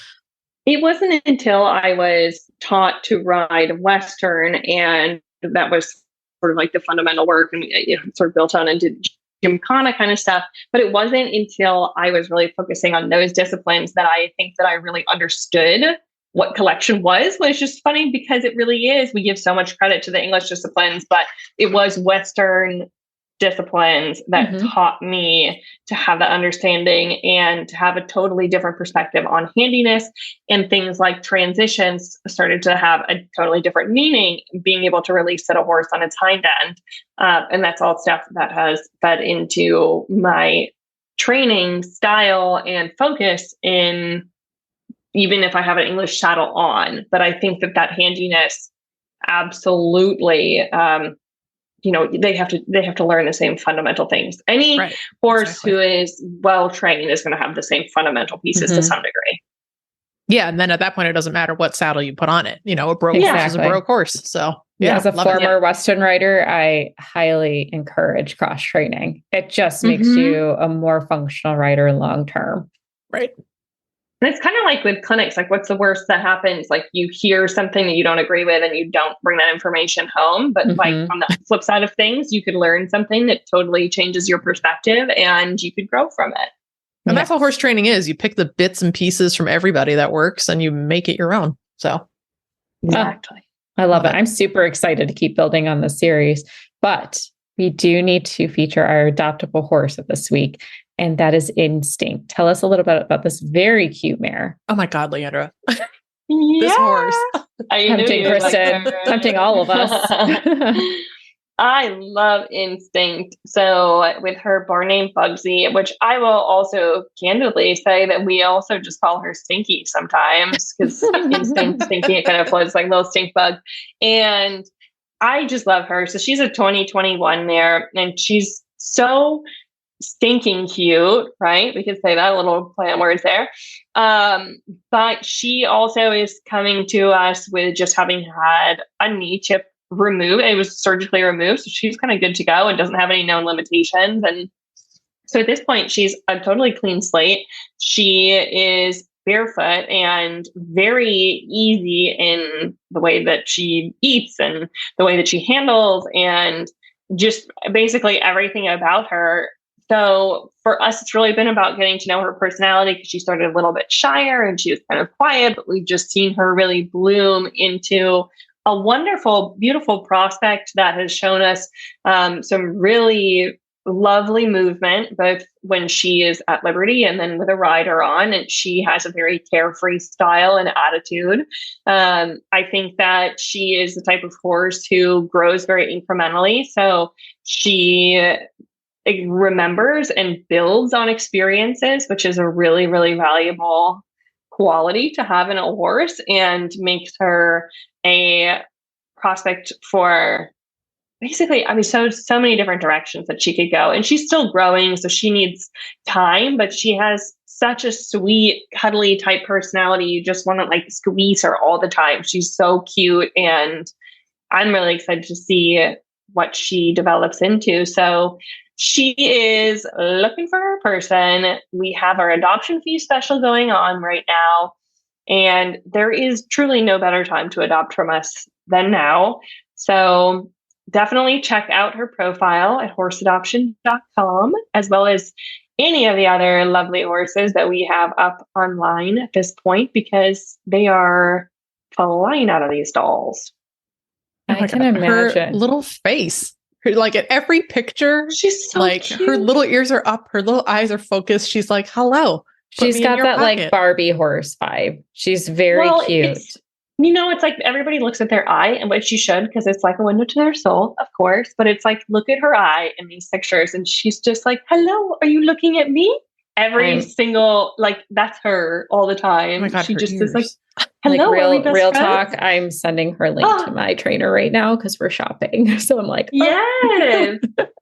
It wasn't until I was taught to ride Western, and that was sort of like the fundamental work, and sort of built on and did gymkhana kind of stuff. But it wasn't until I was really focusing on those disciplines that I think that I really understood what collection was, which is just funny because it really is. We give so much credit to the English disciplines, but it was Western disciplines that taught me to have that understanding and to have a totally different perspective on handiness, and things like transitions started to have a totally different meaning, being able to really sit a horse on its hind end. And that's all stuff that has fed into my training style and focus in, even if I have an English saddle on. But I think that handiness absolutely, they have to learn the same fundamental things. Any horse who is well trained is going to have the same fundamental pieces to some degree. Yeah. And then at that point, it doesn't matter what saddle you put on it. You know, a broke horse is a broke horse. So yeah. As a former Western rider, I highly encourage cross training. It just makes you a more functional rider long term. Right. And it's kind of like with clinics, like what's the worst that happens? Like you hear something that you don't agree with and you don't bring that information home. But like on the flip side of things, you could learn something that totally changes your perspective and you could grow from it. And that's what horse training is. You pick the bits and pieces from everybody that works and you make it your own. So exactly. I love it. I'm super excited to keep building on the series, but we do need to feature our adoptable horse of this week. And that is Instinct. Tell us a little bit about this very cute mare. Oh my God, Leandra. This horse. Tempting Kristen. Tempting all of us. I love Instinct. So with her barn name Bugsy, which I will also candidly say that we also just call her Stinky sometimes because Instinct, Stinky, it kind of flows like a little stink bug. And I just love her. So she's a 2021 mare and she's so stinking cute, right? We could say that, a little play on words there. But she also is coming to us with just having had a knee chip removed. It was surgically removed. So she's kind of good to go and doesn't have any known limitations. And so at this point, she's a totally clean slate. She is barefoot and very easy in the way that she eats and the way that she handles and just basically everything about her. So for us, it's really been about getting to know her personality because she started a little bit shyer and she was kind of quiet, but we've just seen her really bloom into a wonderful, beautiful prospect that has shown us some really lovely movement, both when she is at liberty and then with a rider on. And she has a very carefree style and attitude. I think that she is the type of horse who grows very incrementally. So she remembers and builds on experiences, which is a really, really valuable quality to have in a horse and makes her a prospect for basically, I mean, so many different directions that she could go. And she's still growing, so she needs time, but she has such a sweet, cuddly type personality. You just want to like squeeze her all the time. She's so cute. And I'm really excited to see what she develops into. So she is looking for her person. We have our adoption fee special going on right now. And there is truly no better time to adopt from us than now. So definitely check out her profile at horseadoption.com, as well as any of the other lovely horses that we have up online at this point, because they are flying out of these stalls. I can imagine. Her little face. Like at every picture, she's so like cute. Her little ears are up, her little eyes are focused. She's like, hello. She's got that like Barbie horse vibe. She's very cute. It's like everybody looks at their eye, and what you should, because it's like a window to their soul, of course. But it's like, look at her eye in these pictures, and she's just like, hello, are you looking at me? Every single, like, that's her all the time. Oh my God, she just ears. is like, hello, like real talk. I'm sending her link to my trainer right now because we're shopping. So I'm like, yes.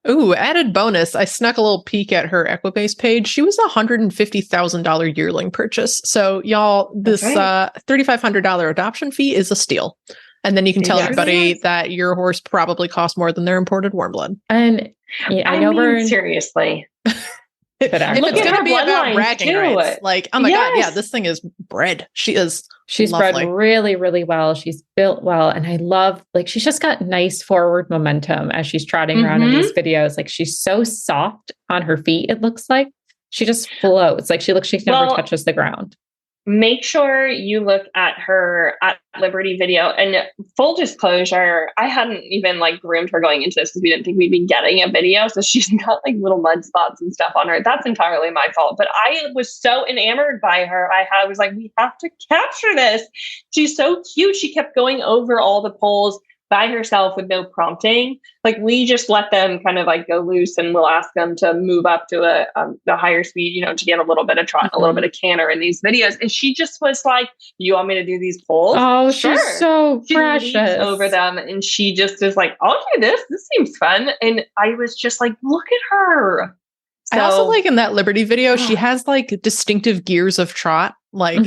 Ooh, added bonus. I snuck a little peek at her Equibase page. She was a $150,000 yearling purchase. So y'all, this $3,500 adoption fee is a steal. And then you can tell everybody that your horse probably costs more than their imported warm blood. And I know seriously. If it's going to be about bragging rights, like, oh my God, yeah, this thing is bred. She's lovely. Bred really, really well. She's built well. And I love, like, she's just got nice forward momentum as she's trotting around in these videos. Like, she's so soft on her feet. It looks like she just floats. Like she never touches the ground. Make sure you look at her at Liberty video. And full disclosure, I hadn't even like groomed her going into this because we didn't think we'd be getting a video. So she's got like little mud spots and stuff on her. That's entirely my fault. But I was so enamored by her. I was like, we have to capture this. She's so cute. She kept going over all the poles by herself with no prompting. Like, we just let them kind of like go loose, and we'll ask them to move up to a higher speed, to get a little bit of trot, a little bit of canter in these videos. And she just was like, you want me to do these poles? Oh, sure. She's so precious. She leaps over them, and she just is like, I'll do this. This seems fun. And I was just like, look at her. I also like in that Liberty video, she has like distinctive gears of trot. Like,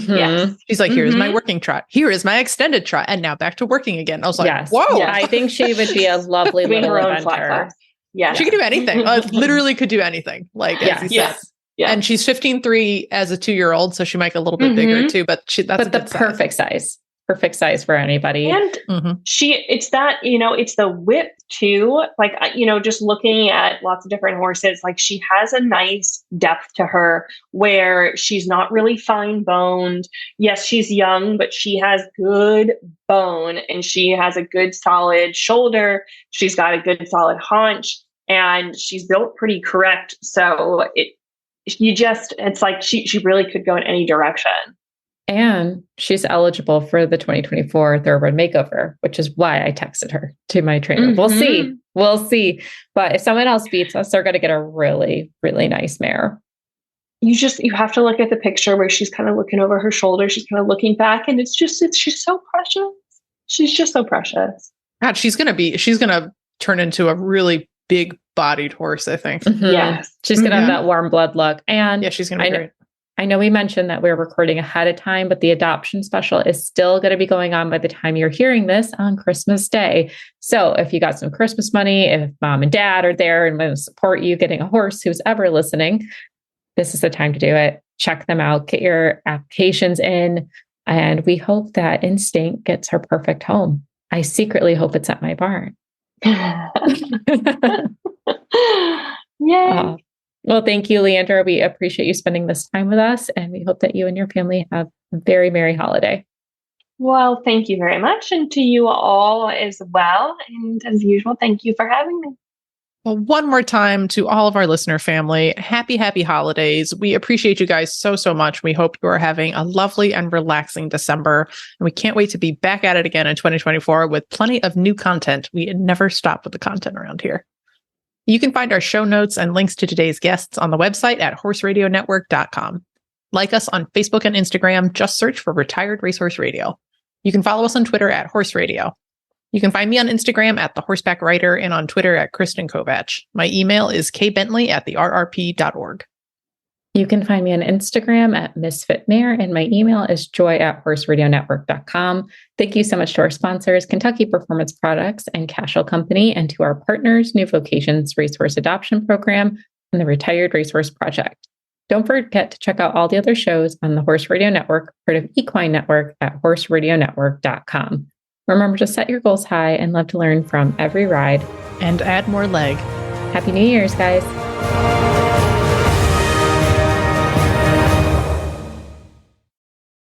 she's like, here's my working trot. Here is my extended trot. And now back to working again. I was like, whoa. Yeah, I think she would be a lovely little adventure. Yeah. She could do anything. Literally could do anything. Like, as you said. Yeah. And she's 15.3 as a 2-year-old. So she might get a little bit bigger too, but that's the perfect size. Perfect size for anybody. And it's that, it's the whip too. Like, just looking at lots of different horses, like she has a nice depth to her where she's not really fine boned. Yes, she's young, but she has good bone and she has a good solid shoulder. She's got a good solid haunch and she's built pretty correct. So it's like she really could go in any direction. And she's eligible for the 2024 Thoroughbred Makeover, which is why I texted her to my trainer. We'll see. But if someone else beats us, they're going to get a really, really nice mare. You have to look at the picture where she's kind of looking over her shoulder. She's kind of looking back and she's so precious. She's just so precious. God, she's going to turn into a really big bodied horse, I think. Yes. She's going to have that warm blood look. And she's going to be great. I know we mentioned that we're recording ahead of time, but the adoption special is still going to be going on by the time you're hearing this on Christmas Day. So if you got some Christmas money, if mom and dad are there and want to support you getting a horse, who's ever listening, this is the time to do it. Check them out, get your applications in, and we hope that Instinct gets her perfect home. I secretly hope it's at my barn. Yay. Well, thank you, Leandra. We appreciate you spending this time with us, and we hope that you and your family have a very merry holiday. Well, thank you very much, and to you all as well. And as usual, thank you for having me. Well, one more time to all of our listener family, happy holidays. We appreciate you guys so much. We hope you are having a lovely and relaxing December, and we can't wait to be back at it again in 2024 with plenty of new content. We never stop with the content around here. You can find our show notes and links to today's guests on the website at horseradionetwork.com. Like us on Facebook and Instagram, just search for Retired Racehorse Radio. You can follow us on Twitter at Horse Radio. You can find me on Instagram at The Horseback Writer and on Twitter at Kristen Kovach. My email is kbentley@therrp.org. You can find me on Instagram at Misfit Mare, and my email is joy@horseradionetwork.com. Thank you so much to our sponsors, Kentucky Performance Products and Cashel Company, and to our partners, New Vocations Racehorse Adoption Program and the Retired Racehorse Project. Don't forget to check out all the other shows on the Horse Radio Network, part of Equine Network, at horseradionetwork.com. Remember to set your goals high and love to learn from every ride. And add more leg. Happy New Year's, guys.